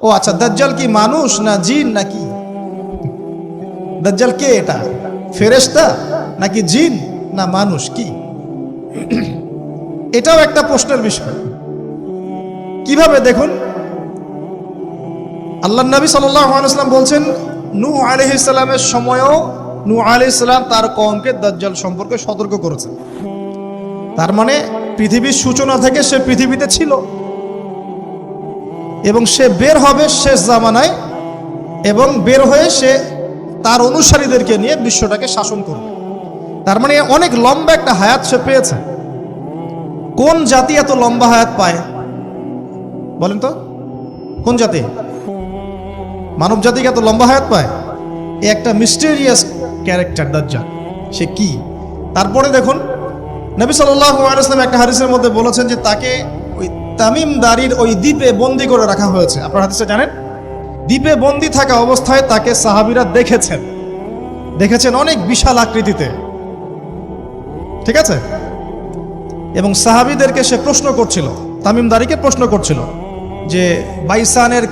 ও আচ্ছা, দাজ্জাল কি মানুষ না জিন নাকি? দাজ্জাল কে? এটা ফেরেশতা নাকি জিন না মানুষ? কি এটাও একটা প্রশ্নের বিষয়। কিভাবে দেখুন, আল্লাহর নবী সাল্লাল্লাহু আলাইহি ওয়াসাল্লাম বলছেন, নূহ আলাইহিস সালামের সময়ও নূহ আলাইহিস সালাম তার কওমকে দাজ্জাল সম্পর্কে সতর্ক করেছেন। তার মানে পৃথিবীর সূচনা থেকে সে পৃথিবীতে ছিল এবং সে বের হবে শেষ জামানায়, এবং বের হয়ে সে তার অনুসারীদেরকে নিয়ে বিশ্বটাকে শাসন করবে। তার মানে অনেক লম্বা একটা হায়াত সে পেয়েছে। কোন জাতি এত লম্বা হায়াত পায় বলেন তো? কোন জাতি মানব জাতিকে এত লম্বা হায়াত পায়? এই একটা মিস্টেরিয়াস ক্যারেক্টার দাজ্জাল। সে কি? তারপরে দেখুন, নবী সাল্লাল্লাহু আলাইহি ওয়াসাল্লাম একটা হাদিসের মধ্যে বলেছেন যে তাকে ওই তামিম দারির ওই দ্বীপে বন্দী করে রাখা হয়েছে। আপনারা হাদিসে জানেন, দ্বীপে বন্দী থাকা অবস্থায় তাকে সাহাবীরা দেখেছেন অনেক বিশাল আকৃতিতে, ঠিক আছে? এবং সাহাবীদেরকে সে প্রশ্ন করছিল, তামিম দারিকে প্রশ্ন করছিল যে বাইসানের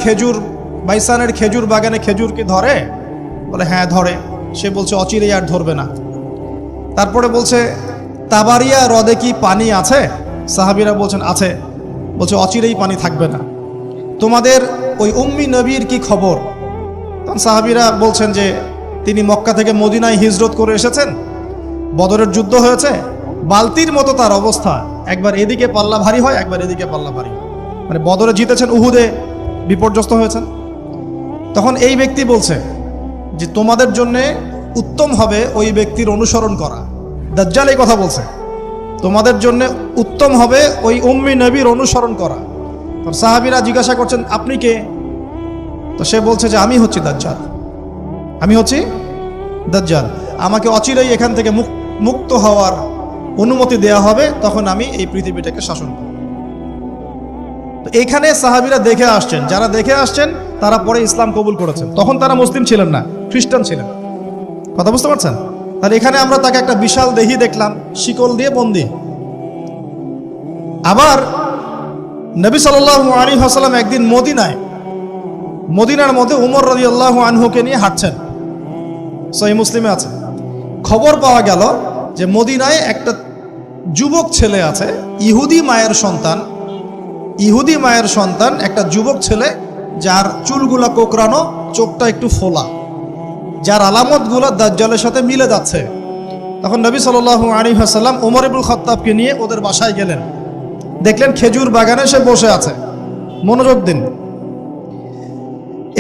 খেজুর বাগানে খেজুর কি ধরে? বলে হ্যাঁ ধরে। সে বলছে অচিরেই আর ধরবে না। তারপরে বলছে তাবারিয়া হ্রদে কি পানি আছে? সাহাবীরা বলছেন আছে। বলছে অচিরেই পানি থাকবে না। তোমাদের ওই উম্মি নবীর কি খবর? তখন সাহাবীরা বলছেন যে তিনি মক্কা থেকে মদিনায় হিজরত করে এসেছেন, বদরের যুদ্ধ হয়েছে, বালতির মতো তার অবস্থা, একবার এদিকে পাল্লা ভারী হয়, একবার এদিকে পাল্লা ভারী হয়। মানে বদরে জিতেছেন, উহুদে বিপর্যস্ত হয়েছেন। তখন এই ব্যক্তি বলছে যে তোমাদের জন্য উত্তম হবে ওই ব্যক্তির অনুসরণ করা। দাজ্জাল এই কথা বলছে, তোমাদের জন্য উত্তম হবে ওই উম্মি নবীর অনুসরণ করা। সাহাবীরা জিজ্ঞাসা করছেন আপনি কে? তো সে বলছে যে আমি হচ্ছি দাজ্জাল। আমাকে অচিরেই এখান থেকে মুক্ত হওয়ার অনুমতি দেয়া হবে, তখন আমি এই পৃথিবীটাকে শাসন করব। তো এখানে সাহাবীরা দেখে আসছেন, যারা দেখে আসছেন তারা পরে ইসলাম কবুল করেছেন। তখন তারা মুসলিম ছিলেন না, খ্রিস্টান ছিলেন। কথা বুঝতে পারছেন? তাহলে এখানে আমরা তাকে একটা বিশাল দেহি দেখলাম, শিকল দিয়ে বন্দী। আবার নবী সাল্লাল্লাহু আলাইহি ওয়াসাল্লাম একদিন মদিনার মধ্যে উমর রাদিয়াল্লাহু আনহুকে নিয়ে হাঁটছেন, সহিহ মুসলিমে আছে। খবর পাওয়া গেল যে মদিনায় একটা যুবক ছেলে আছে, ইহুদি মায়ের সন্তান একটা যুবক ছেলে, যার চুলগুলা কোকড়ানো, চোখটা একটু ফোলা, যার আলামতগুলো দাজ্জালের সাথে মিলে যাচ্ছে। তখন নবী সাল্লাল্লাহু আলাইহি ওয়াসাল্লাম ওমর ইবনুল খাত্তাবকে নিয়ে ওদের বাসায় গেলেন। দেখলেন খেজুর বাগানে সে বসে আছে। মনোযোগ দিন।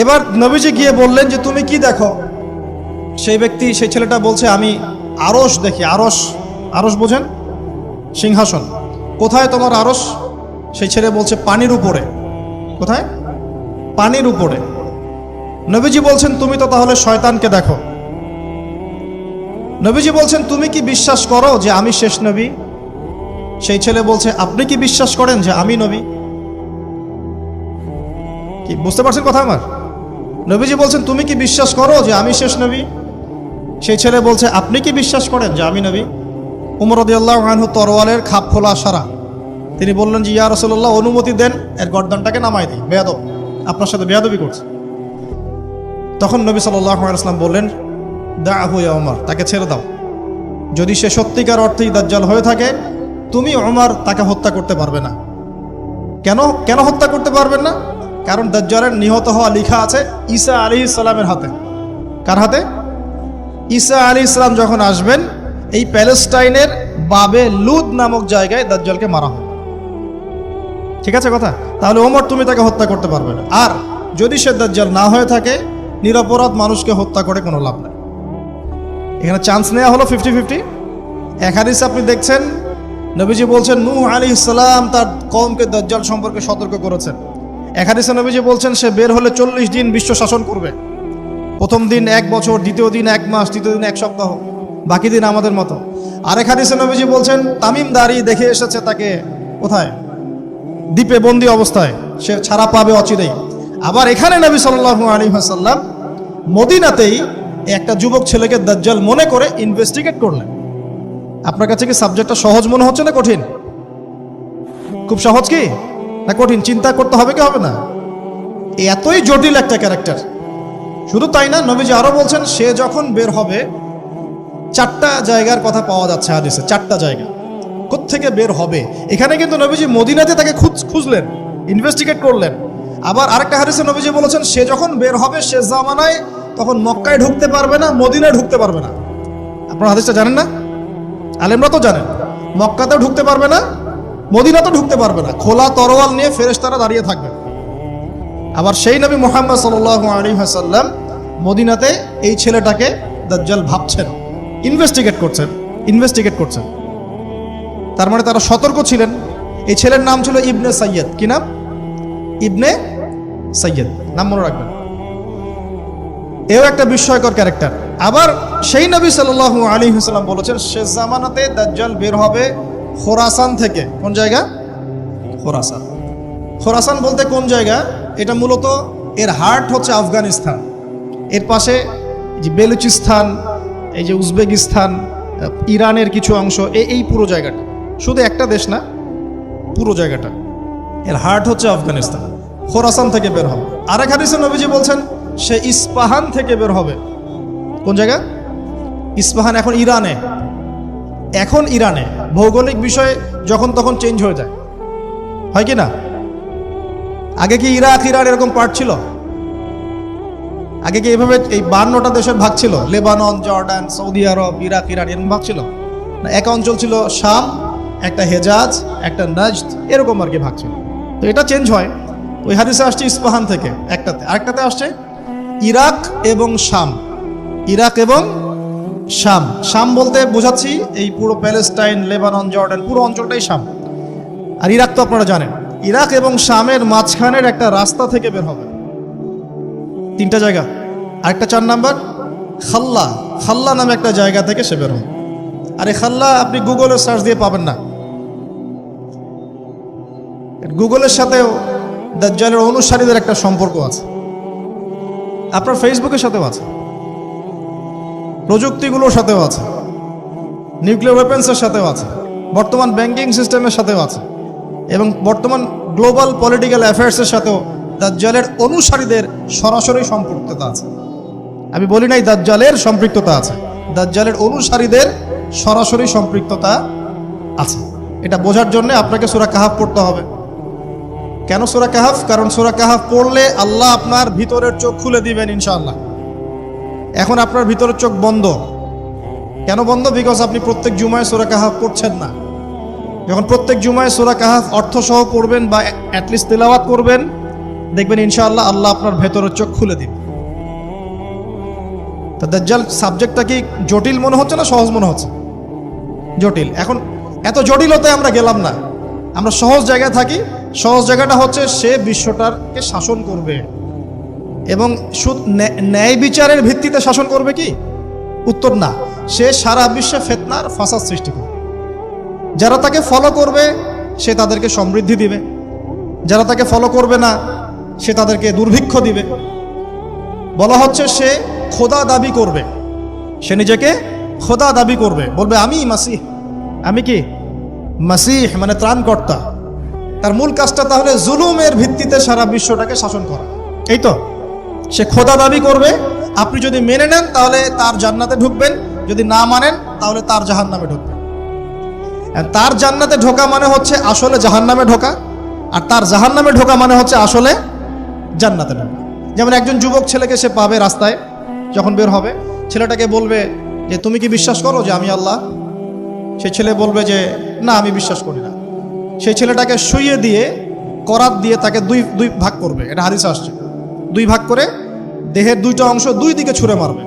এবার নবীজি গিয়ে বললেন যে তুমি কি দেখো? সেই ছেলেটা বলছে আমি আরশ দেখি। আরশ বোঝেন? সিংহাসন। কোথায় তোমার আরশ? সেই ছেলে বলছে পানির উপরে। কোথায়? পানির উপরে। নবীজি বলছেন তুমি তো তাহলে শয়তানকে দেখো। নবীজি বলছেন তুমি কি বিশ্বাস করো যে আমি শেষ নবী? সেই ছেলে বলছে আপনি কি বিশ্বাস করেন যে আমি নবী? কি বুঝতে পারছেন কথা আমার? নবীজি বলছেন তুমি কি বিশ্বাস করো যে আমি শেষ নবী? সেই ছেলে বলছে আপনি কি বিশ্বাস করেন যে আমি নবী? উমর রাদিয়াল্লাহু আনহু তরোয়ালের খাপ খোলা সারা। তিনি বললেন যে ইয়া রাসূলুল্লাহ অনুমতি দেন, এর গর্দানটাকে নামাই দিই, বেয়াদব, আপনার সাথে বেয়াদবি করছে। তখন নবী সাল্লাল্লাহু আলাইহি ওয়াসাল্লাম বললেন দাআহু ইয়া উমর, তাকে ছেড়ে দাও। যদি সে সত্যিকার অর্থেই দাজ্জাল হয়ে থাকে, তুমি উমর তাকে হত্যা করতে পারবে না। কেন হত্যা করতে পারবেন না? কারণ দাজ্জালের নিহত হওয়া লেখা আছে ঈসা আলাইহিস সালামের হাতে। কার হাতে? ঈসা আলাইহিস সালাম যখন আসবেন, এই প্যালেস্টাইনের বাবে লুদ নামক জায়গায় দাজ্জালকে মারা হবে। ঠিক আছে কথা? তাহলে ওমর তুমি তাকে হত্যা করতে পারবে না। আর যদি সে দাজ্জাল না হয়ে থাকে, নিরপরাধ মানুষকে হত্যা করে কোনো লাভ নেই। এখানে চান্স নেওয়া হলো 50-50। এক হাদিসে আপনি দেখছেন নবীজি বলছেন নূহ আলাইহিস সালাম তার কওমকে দাজ্জাল সম্পর্কে সতর্ক করেছেন। এক হাদিসে নবীজি বলছেন সে বের হলে 40 দিন বিশ্ব শাসন করবে। প্রথম দিন 1 বছর, দ্বিতীয় দিন 1 মাস, তৃতীয় দিন 1 সপ্তাহ, বাকি দিন আমাদের মতো। আরেক হাদিসে নবীজি বলছেন তামিম দারি দেখে এসেছে তাকে কোথায়? দ্বীপে বন্দী অবস্থায়, সে ছাড়া পাবে অচিরেই। আবার এখানে নবী সাল্লাল্লাহু আলাইহি ওয়াসাল্লাম মদিনাতেই একটা যুবক ছেলেকে দাজ্জাল মনে করে ইনভেস্টিগেট করলেন। আপনার কাছে কি সাবজেক্টটা সহজ মনে হচ্ছে না কঠিন? খুব সহজ কি না কঠিন? চিন্তা করতে হবে কি হবে না? এতই জটিল একটা ক্যারেক্টার। শুধু তাই না, নবীজি আরো বলছেন সে যখন বের হবে, 4টা জায়গার কথা পাওয়া যাচ্ছে হাদিসে, 4টা জায়গা কোত্থেকে বের হবে। এখানে কিন্তু নবীজি মদিনাতে তাকে খুঁজলেন, ইনভেস্টিগেট করলেন। আবার আরেকটা হাদিসে নবীজি বলেছেন সে যখন বের হবে শেষ জামানায়, তখন মক্কায় ঢুকতে পারবে না, মদিনায় ঢুকতে পারবে না। আপনারা হাদিসটা জানেন না? আলেমরা তো জানেন। মক্কাতেও ঢুকতে পারবে না, মদিনাতেও ঢুকতে পারবে না। খোলা তরোয়াল নিয়ে ফেরেশতারা দাঁড়িয়ে থাকবে। আবার সেই নবী মুহাম্মদ সাল্লাল্লাহু আলাইহি ওয়াসাল্লাম মদিনাতে এই ছেলেটাকে দাজ্জাল ভাবছেন, ইনভেস্টিগেট করছেন। তার মানে তারা সতর্ক ছিলেন। এই ছেলের নাম ছিল ইবনে সাইয়্যিদ। কি নাম? ইবনে সাইয়্যিদ, নাম মনে রাখবেন। এও একটা বিস্ময়কর ক্যারেক্টার। আবার সেই নবী সাল্লাল্লাহু আলাইহি ওয়াসাল্লাম বলেছেন শেষ জামানাতে দাজ্জাল বের হবে খোরাসান থেকে। কোন জায়গা? খোরাসান। খোরাসান বলতে কোন জায়গা? এটা মূলত এর হার্ট হচ্ছে আফগানিস্তান, এর পাশে যে বেলুচিস্তান, এই যে উজবেকিস্তান, ইরানের কিছু অংশ, এই পুরো জায়গাটা, শুধু একটা দেশ না, পুরো জায়গাটা এর হার্ট হচ্ছে আফগানিস্তান। খোরাসান থেকে বের হবে। আরেক হাদিসে নবীজি বলছেন সে ইস্পাহান থেকে বের হবে। কোন জায়গা? ইস্পাহান এখন ইরানে। ভৌগোলিক বিষয় যখন তখন চেঞ্জ হয়ে যায়, হয় কি না? আগে কি ইরাক ইরান এরকম পার্ট ছিল? আগে কি এভাবে এই 52টা দেশের ভাগ ছিল? লেবানন, জর্ডান, সৌদি আরব, ইরাক ইরান এরকম ভাগ ছিল না? এক অঞ্চল ছিল শাম, একটা হেজাজ, একটা নাজদ, এরকম আর কি ভাগ ছিল। তো এটা চেঞ্জ হয়। ওই হাদিসে আসছে ইস্পাহান থেকে একটাতে, আরেকটাতে আসছে ইরাক এবং শাম। শাম বলতে বোঝাচ্ছি এই পুরো প্যালেস্টাইন, লেবানন, জর্ডান, পুরো অঞ্চলটাই শাম। আর ইরাক তো আপনারা জানেন। ইরাক এবং শামের মাঝখানের একটা রাস্তা থেকে বের হবে। 3টা জায়গা। আরেকটা 4 নাম্বার খাল্লা নামে একটা জায়গা থেকে সে বের হবে। আর এই খাল্লা আপনি গুগলে সার্চ দিয়ে পাবেন না। গুগলের সাথেও দাজ্জালের অনুসারীদের একটা সম্পর্ক আছে, আপনার ফেসবুকের সাথেও আছে, প্রযুক্তিগুলোর সাথেও আছে, নিউক্লিয়ার ওয়েপেন্সের সাথেও আছে, বর্তমান ব্যাংকিং সিস্টেমের সাথেও আছে, এবং বর্তমান গ্লোবাল পলিটিক্যাল অ্যাফেয়ার্সের সাথেও দাজ্জালের অনুসারীদের সরাসরি সম্পৃক্ততা আছে। আমি বলি নাই দাজ্জালের সম্পৃক্ততা আছে, দাজ্জালের অনুসারীদের সরাসরি সম্পৃক্ততা আছে। এটা বোঝার জন্য আপনাকে সূরা কাহাফ পড়তে হবে। কেন সূরা কাহাফ? কারণ সূরা কাহাফ পড়লে আল্লাহ আপনার ভিতরের চোখ খুলে দিবেন ইনশাআল্লাহ। এখন আপনার ভিতরের চোখ বন্ধ। কেন বন্ধ? বিকজ আপনি প্রত্যেক জুমায় সূরা কাহাফ পড়ছেন না। যখন প্রত্যেক জুমায় সূরা কাহাফ অর্থসহ পড়বেন বা অ্যাটলিস্ট তেলাওয়াত করবেন, দেখবেন ইনশাআল্লাহ আল্লাহ আপনার ভেতরের চোখ খুলে দিবেন। তো দাজ্জাল সাবজেক্টটা কি জটিল মনে হচ্ছে না সহজ মনে হচ্ছে? জটিল। এখন এত জটিলতায় আমরা গেলাম না, আমরা সহজ জায়গায় থাকি। সহজ জায়গাটা হচ্ছে সে বিশ্বটাকে শাসন করবে, এবং ন্যায় বিচারের ভিত্তিতে শাসন করবে কি? উত্তর না, সে সারা বিশ্বে ফিতনার ফাসাদ সৃষ্টি করবে। যারা তাকে ফলো করবে সে তাদেরকে সমৃদ্ধি দিবে, যারা তাকে ফলো করবে না সে তাদেরকে দুর্ভিক্ষ দিবে। বলা হচ্ছে সে খোদা দাবি করবে, সে নিজেকে খোদা দাবি করবে, বলবে আমি মাসিহ। আমি কি? মাসিহ মানে ত্রাণকর্তা। তার মূল কাজটা তাহলে জুলুমের ভিত্তিতে সারা বিশ্বটাকে শাসন করা। এই তো, সে খোদা দাবি করবে। আপনি যদি মেনে নেন তাহলে তার জান্নাতে ঢুকবেন, যদি না মানেন তাহলে তার জাহান্নামে ঢুকবেন। তার জান্নাতে ঢোকা মানে হচ্ছে আসলে জাহান্নামে ঢোকা, আর তার জাহান্নামে ঢোকা মানে হচ্ছে আসলে জান্নাতে ঢোকা। যেমন একজন যুবক ছেলেকে সে পাবে রাস্তায়, যখন বের হবে ছেলেটাকে বলবে যে তুমি কি বিশ্বাস করো যে আমি আল্লাহ? সেই ছেলে বলবে যে না, আমি বিশ্বাস করি না। সেই ছেলেটাকে শুইয়ে দিয়ে করাত দিয়ে তাকে দুই ভাগ করবে। এটা হাদিসে আসছে। 2 ভাগ করে দেহের 2টা অংশ 2 দিকে ছুঁড়ে মারবে,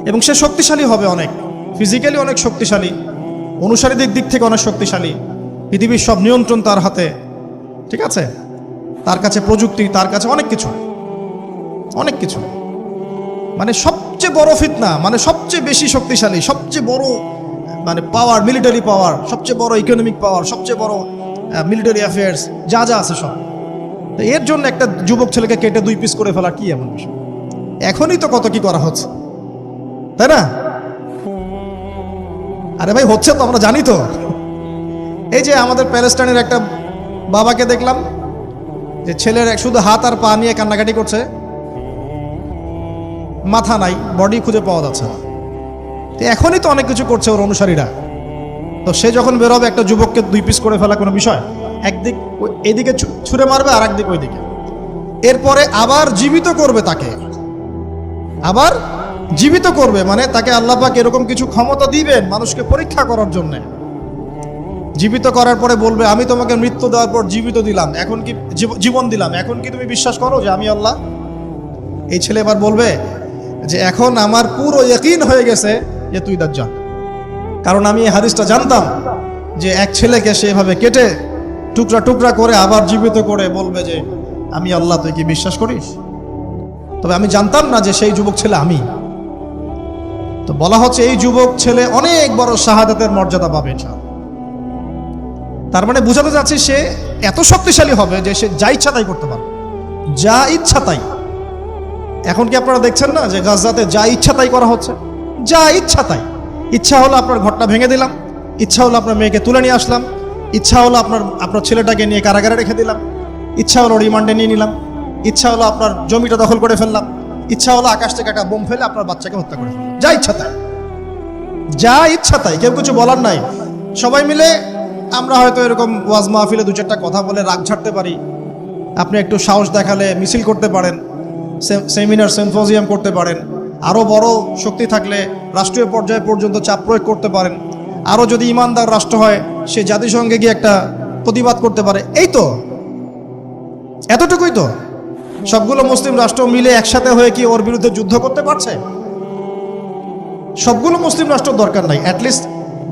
এবং সে শক্তিশালী হবে, অনেক ফিজিক্যালি অনেক শক্তিশালী, অনুসারীদের দিক থেকে অনেক শক্তিশালী। পৃথিবীর সব নিয়ন্ত্রণ তার হাতে, ঠিক আছে? তার কাছে প্রযুক্তি, তার কাছে অনেক কিছু। মানে সবচেয়ে বড় ফিতনা, মানে সবচেয়ে বেশি শক্তিশালী, সবচেয়ে বড় মানে পাওয়ার, মিলিটারি পাওয়ার, সবচেয়ে বড় ইকোনমিক পাওয়ার, সবচেয়ে বড় মিলিটারি অ্যাফেয়ার্স যা আছে সব। তো এর জন্য একটা যুবক ছেলেকে কেটে 2 পিস করে ফেলা কি এমন বিষয়? এখনই তো কত কি করা হচ্ছে, তাই না? আরে ভাই হচ্ছে তো, আমরা জানি তো। এই যে আমাদের প্যালেস্টাইনের একটা বাবাকে দেখলাম, যে ছেলের শুধু হাত আর পা নিয়ে কান্নাকাটি করছে, মাথা নাই, বডি খুঁজে পাওয়া যাচ্ছে না। তো এখনই তো অনেক কিছু করছে ওর অনুসারীরা। তো সে যখন বেরোবে একটা যুবককে 2 পিস করে ফেলা কোনো বিষয়? একদিক এইদিকে ছুঁড়ে মারবে আর একদিক ওইদিকে, এরপরে আবার জীবিত করবে তাকে, আবার জীবিত করবে। মানে তাকে আল্লাহ পাক এরকম কিছু ক্ষমতা দিবেন মানুষকে পরীক্ষা করার জন্য। জীবিত করার পরে বলবে, আমি তোমাকে মৃত্যু দেওয়ার পর জীবিত দিলাম, এখন কি জীবন দিলাম, এখন কি তুমি বিশ্বাস করো যে আমি আল্লাহ? এই ছেলে এবার বলবে যে এখন আমার পুরো ইয়াকিন হয়ে গেছে যে তুই দাজ্জাল। কারণ আমি এই হাদিসটা জানতাম যে এক ছেলেকে সে এভাবে কেটে টুকরা টুকরা করে আবার জীবিত করে বলবে যে আমি আল্লাহ, তুই কি বিশ্বাস করিস? তবে আমি জানতাম না যে সেই যুবক ছেলে আমি। তো বলা হচ্ছে এই যুবক ছেলে অনেক বড় শাহাদাতের মর্যাদা পাবে ইনশাআল্লাহ। তার মানে বোঝাতে যাচ্ছে সে এত শক্তিশালী হবে যে সে যা ইচ্ছা তাই করতে পারবে, যা ইচ্ছা তাই। এখন কি আপনারা দেখছেন না যে গাজাতে যা ইচ্ছা তাই করা হচ্ছে? যা ইচ্ছা তাই। ইচ্ছা হলো আপনার ঘরটা ভেঙে দিলাম, ইচ্ছা হলো আপনার মেয়েকে তুলে নিয়ে আসলাম, ইচ্ছা হলো আপনার ছেলেটাকে নিয়ে কারাগারে রেখে দিলাম, ইচ্ছা হলো রিমান্ডে নিয়ে নিলাম, ইচ্ছা হলো আপনার জমিটা দখল করে ফেললাম, ইচ্ছা হলো আকাশ থেকে একটা বোম ফেলে আপনার বাচ্চাকে হত্যা করে ফেললাম। যা ইচ্ছা তাই, যা ইচ্ছা তাই, কেউ কিছু বলার নাই। সবাই মিলে আমরা হয়তো এরকম ওয়াজ মাহফিলে 2-4টা কথা বলে রাগ ঝাড়তে পারি, আপনি একটু সাহস দেখালে মিছিল করতে পারেন, সেমিনার সিম্পোজিয়াম করতে পারেন, আরও বড় শক্তি থাকলে রাষ্ট্রীয় পর্যায়ে পর্যন্ত চাপ প্রয়োগ করতে পারেন, আরও যদি ইমানদার রাষ্ট্র হয় সে জাতিসংঘে গিয়ে একটা প্রতিবাদ করতে পারে। এই তো, এতটুকুই তো। সবগুলো মুসলিম রাষ্ট্র মিলে একসাথে হয়ে কি ওর বিরুদ্ধে যুদ্ধ করতে পারছে? সবগুলো মুসলিম রাষ্ট্র দরকার নাই, অ্যাটলিস্ট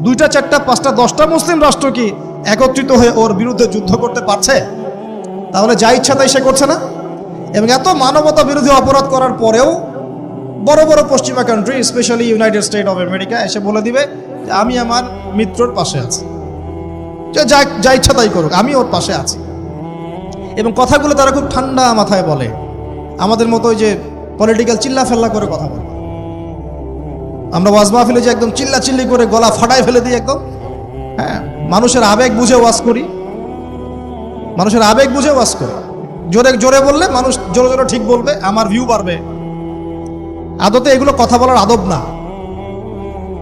2টা 4টা 5টা 10টা মুসলিম রাষ্ট্র কি একত্রিত হয়ে ওর বিরুদ্ধে যুদ্ধ করতে পারছে? তাহলে যা ইচ্ছা তাই সে করছে না। এবং এত মানবতা বিরোধী অপরাধ করার পরেও বড় বড় পশ্চিমা country, specially United state of America এসে বলে দিবে যে আমি আমার মিত্রর পাশে আছি, যা ইচ্ছা তাই করুক, আমি ওর পাশে আছি। এবং কথাগুলো তারা খুব ঠান্ডা মাথায় বলে, আমাদের মতো ওই যে পলিটিক্যাল চিল্লা ফেল্লা করে কথা বলে। আমরা ওয়াজ মাহফিলে যে একদম চিল্লা চিল্লি করে গলা ফাটায় ফেলে দিই একদম, হ্যাঁ, মানুষের আবেগ বুঝে ওয়াজ করি, মানুষের আবেগ বুঝে ওয়াজ করি। জোরে জোরে বললে মানুষ জোরে জোরে ঠিক বলবে, আমার ভিউ বাড়বে। আদতে এগুলো কথা বলার আদব না,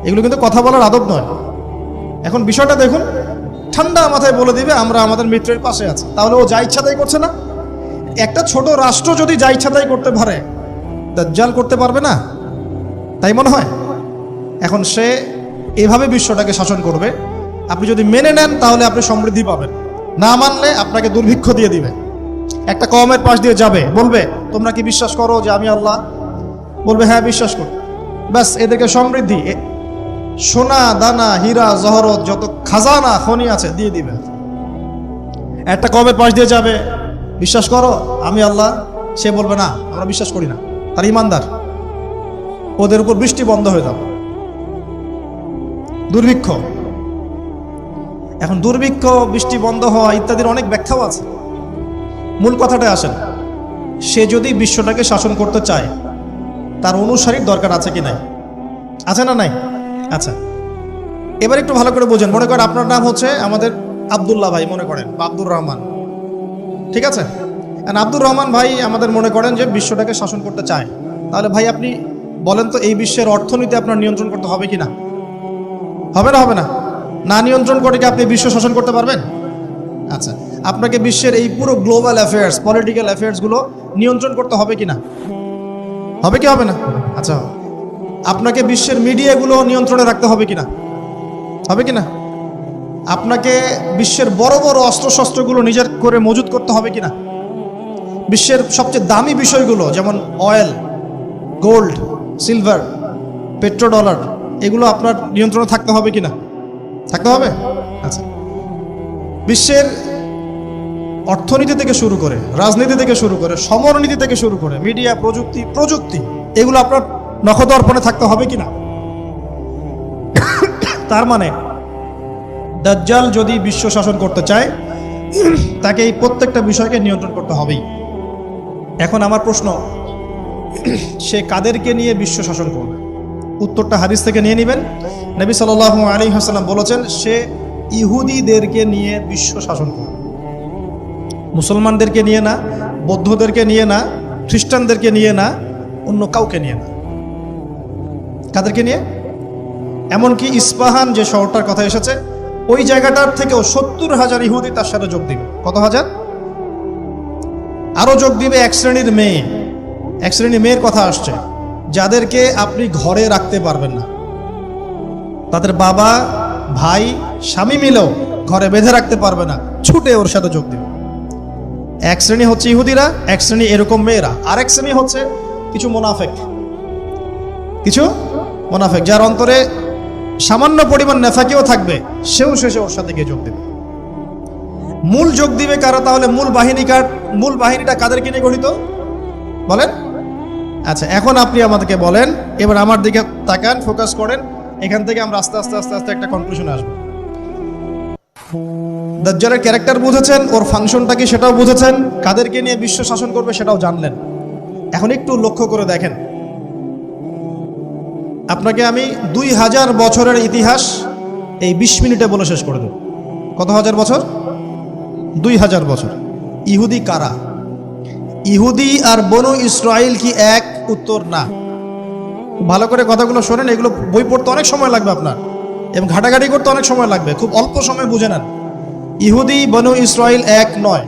এগুলো কিন্তু কথা বলার আদব নয়। এখন বিষয়টা দেখুন, ঠান্ডা মাথায় বলে দিবে আমরা আমাদের মিত্রের পাশে আছি, তাহলে ও যা ইচ্ছা তাই করছে না? একটা ছোট রাষ্ট্র যদি যা ইচ্ছা তাই করতে পারে, দাজ্জাল করতে পারবে না? তাই মনে হয়? এখন সে এভাবে বিশ্বটাকে শাসন করবে। আপনি যদি মেনে নেন তাহলে আপনি সমৃদ্ধি পাবেন, না মানলে আপনাকে দুর্ভিক্ষ দিয়ে দিবে। একটা কওমের পাশ দিয়ে যাবে, বলবে তোমরা কি বিশ্বাস করো যে আমি আল্লাহ? বলবে হ্যাঁ বিশ্বাস করি। ব্যাস, এদেরকে সমৃদ্ধি, সোনা দানা হীরা জহরত যত খাজানা খনি আছে দিয়ে দিবে। একটা কওমের পাশ দিয়ে যাবে, বিশ্বাস করো আমি আল্লাহ, সে বলবে না আমরা বিশ্বাস করি না, তার ইমানদার। ওদের উপর বৃষ্টি বন্ধ হয়ে যাবে, দুর্ভিক্ষ। এখন দুর্ভিক্ষ, বৃষ্টি বন্ধ হওয়া ইত্যাদির অনেক ব্যাখ্যাও আছে। মূল কথাটায় আসেন, সে যদি বিশ্বটাকে শাসন করতে চায় তার অনুসারীর দরকার আছে কি নাই? আছে না নাই? আচ্ছা, এবার একটু ভালো করে বোঝেন। মনে করেন আপনার নাম হচ্ছে আমাদের আব্দুল্লাহ ভাই, মনে করেন, বা আব্দুর রহমান, ঠিক আছে? আব্দুর রহমান ভাই আমাদের মনে করেন যে বিশ্বটাকে শাসন করতে চায়। তাহলে ভাই আপনি বলেন তো, এই বিশ্বের অর্থনীতি আপনার নিয়ন্ত্রণ করতে হবে কি না? হবে না? হবে না? না নিয়ন্ত্রণ করে কি আপনি বিশ্ব শাসন করতে পারবেন? আচ্ছা, আপনাকে বিশ্বের এই পুরো গ্লোবাল অ্যাফেয়ার্স, পলিটিক্যাল অ্যাফেয়ার্সগুলো নিয়ন্ত্রণ করতে হবে কি না? হবে কি হবে না? আচ্ছা, আপনাকে বিশ্বের মিডিয়াগুলো নিয়ন্ত্রণে রাখতে হবে কি না? হবে কি না? আপনাকে বিশ্বের বড় বড় অস্ত্রশস্ত্রগুলো নিজের করে মজুত করতে হবে কি না? বিশ্বের সবচেয়ে দামি বিষয়গুলো যেমন অয়েল, গোল্ড, সিলভার, পেট্রোডলার, এগুলো আপনার নিয়ন্ত্রণে থাকতে হবে কি না? থাকতে হবে। আচ্ছা, বিশ্বের অর্থনীতি থেকে শুরু করে, রাজনীতি থেকে শুরু করে, সমরনীতি থেকে শুরু করে, মিডিয়া, প্রযুক্তি, এগুলো আপনার নখদর্পণে থাকতে হবে কি না? তার মানে দাজ্জাল যদি বিশ্ব শাসন করতে চায় তাকে এই প্রত্যেকটা বিষয়কে নিয়ন্ত্রণ করতে হবেই। এখন আমার প্রশ্ন, সে কাদেরকে নিয়ে বিশ্ব শাসন করবে? উত্তরটা হাদিস থেকে নিয়ে নেবেন। নবী সাল্লাল্লাহু আলাইহি ওয়াসাল্লাম বলেছেন, সে ইহুদিদেরকে নিয়ে বিশ্ব শাসন করবে। মুসলমানদেরকে নিয়ে না, বৌদ্ধদেরকে নিয়ে না, খ্রিস্টানদেরকে নিয়ে না, অন্য কাউকে নিয়ে না। কাদেরকে নিয়ে? এমনকি ইস্পাহান যে শহরটার কথা এসেছে, ওই জায়গাটার থেকেও 70,000 ইহুদি তার সাথে যোগ দিবে। কত হাজার? আরো যোগ দিবে এক শ্রেণীর মেয়ে। এক শ্রেণীর মেয়ের কথা আসছে, যাদেরকে আপনি ঘরে রাখতে পারবেন না, তাদের বাবা, ভাই, স্বামী মিলেও ঘরে বেঁধে রাখতে পারবে না, ছুটে ওর সাথে যোগ দিবে। এক শ্রেণী হচ্ছে ইহুদিরা, এক শ্রেণী এরকম মেয়েরা, আরেক শ্রেণী হচ্ছে কিছু মুনাফিক, যার অন্তরে সামান্য পরিমাণ নেফাকিও থাকবে, সেও শেষে ওর সাথে গিয়ে যোগ দেবে। মূল যোগ দিবে কারা তাহলে? মূল বাহিনীটা কাদেরকে নিয়ে গঠিত বলেন? আচ্ছা, এখন আপনি আমাদেরকে বলেন, এবার আমার দিকে তাকান, ফোকাস করেন, এখান থেকে আমরা আস্তে আস্তে আস্তে আস্তে একটা কনক্লুশনে আসবো। দাজ্জালের ক্যারেক্টার বুঝেছেন, ওর ফাংশনটা কি সেটাও বুঝেছেন, কাদেরকে নিয়ে বিশ্ব শাসন করবে সেটাও জানলেন। এখন একটু লক্ষ্য করে দেখেন, আপনাকে আমি 2000 বছরের ইতিহাস এই 20 মিনিটে বলে শেষ করে দেব। কত হাজার বছর? 2000 বছর। ইহুদি কারা? ইহুদি আর বনু ইসরাইল কি এক? উত্তর না। ভালো করে কথাগুলো শোনেন, এগুলো বই পড়তে অনেক সময় লাগবে আপনার, এবং ঘাটাঘাটি করতে অনেক সময় লাগবে, খুব অল্প সময় বুঝে নেন। ইহুদি বনু ইসরাইল এক নয়।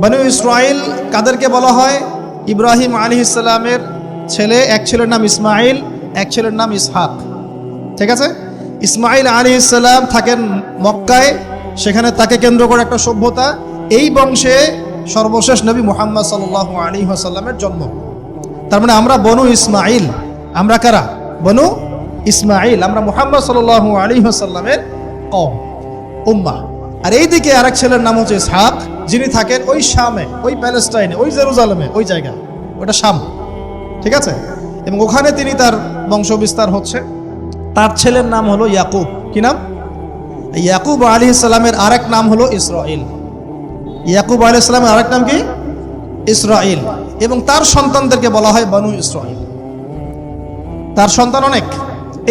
বনু ইসরাইল কাদেরকে বলা হয়? ইব্রাহিম আলাইহিস সালামের ছেলে, এক ছেলের নাম ইসমাইল, এক ছেলের নাম ইসহাক। ঠিক আছে? ইসমাইল আলাইহিস সালাম থাকেন মক্কায়, সেখানে তাকে কেন্দ্র করে একটা সভ্যতা। এই বংশে সর্বশেষ নবী মুহাম্মদ সাল্লাল্লাহু আলাইহি ওয়াসাল্লামের জন্ম। তার মানে আমরা বনু ইসমাইল। আমরা কারা? বনু ইসমাইল। আমরা মুহাম্মদ সাল্লাল্লাহু আলাইহি ওয়াসাল্লামের কওম, উম্মাহ। আর এইদিকে আরেক ছেলের নাম হচ্ছে ইসহাক, যিনি থাকেন ওই শামে, ওই প্যালেস্টাইনে, ওই জেরুজালেমে, ওই জায়গায়, ওটা শাম। ঠিক আছে? এবং ওখানে তিনি তার বংশ বিস্তার হচ্ছে। তার ছেলের নাম হলো ইয়াকুব। কি নাম? ইয়াকুব আলাইহিস সালামের আরেক নাম হলো ইসরাইল। ইয়াকুব আলাইহিস সালামের আরেক নাম কি? ইসরাইল। এবং তার সন্তানদেরকে বলা হয় বনু ইসরাইল। তার সন্তান অনেক।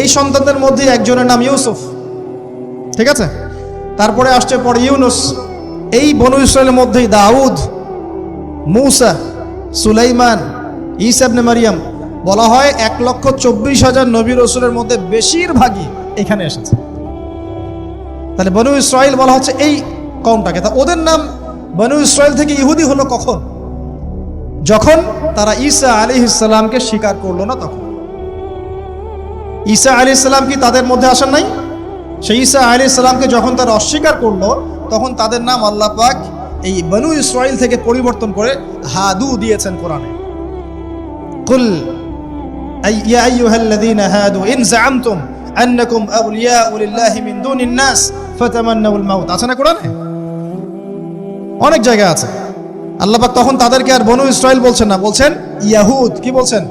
এই সন্তানদের মধ্যে একজনের নাম ইউসুফ। ঠিক আছে? তারপরে আসছে পরে ইউনুস। এই বনু ইসরাইলের মধ্যেই দাউদ, মূসা, সুলাইমান, ঈসা ইবনে মারিয়াম। বলা হয় 1,24,000 নবী রাসূলের মধ্যে বেশিরভাগই এখানে এসেছে। তাহলে বনু ইসরাইল বলা হচ্ছে এই কওমটাকে। তা ওদের নাম বনু ইসরাইল থেকে ইহুদি হলো কখন? যখন তারা ঈসা আলাইহিস সালামকে স্বীকার করলো না তখন। ঈসা আলাইহিস সালাম কি তাদের মধ্যে আসেন নাই? সেই ঈসা আলাইহিস সালামকে যখন তারা অস্বীকার করলো, তখন তাদের নাম আল্লাহ পাক এই বনু ইসরাইল থেকে পরিবর্তন করে হাদু দিয়েছেন কোরআনে। কুল ইয়া আইয়ুহাল্লাযীনা হাদু ইন যাআমতুম আন্নাকুম আউলিয়াউ লিল্লাহি মিন দুনিন নাস ফাতামান্নাউল মাউত। আছে না কোরআনে? অনেক জায়গা আছে। আল্লাহ পাক তখন তাদেরকে আর বনু ইসরাইল বলছেন না, বলছেন ইয়াহুদ। কি বলছেন?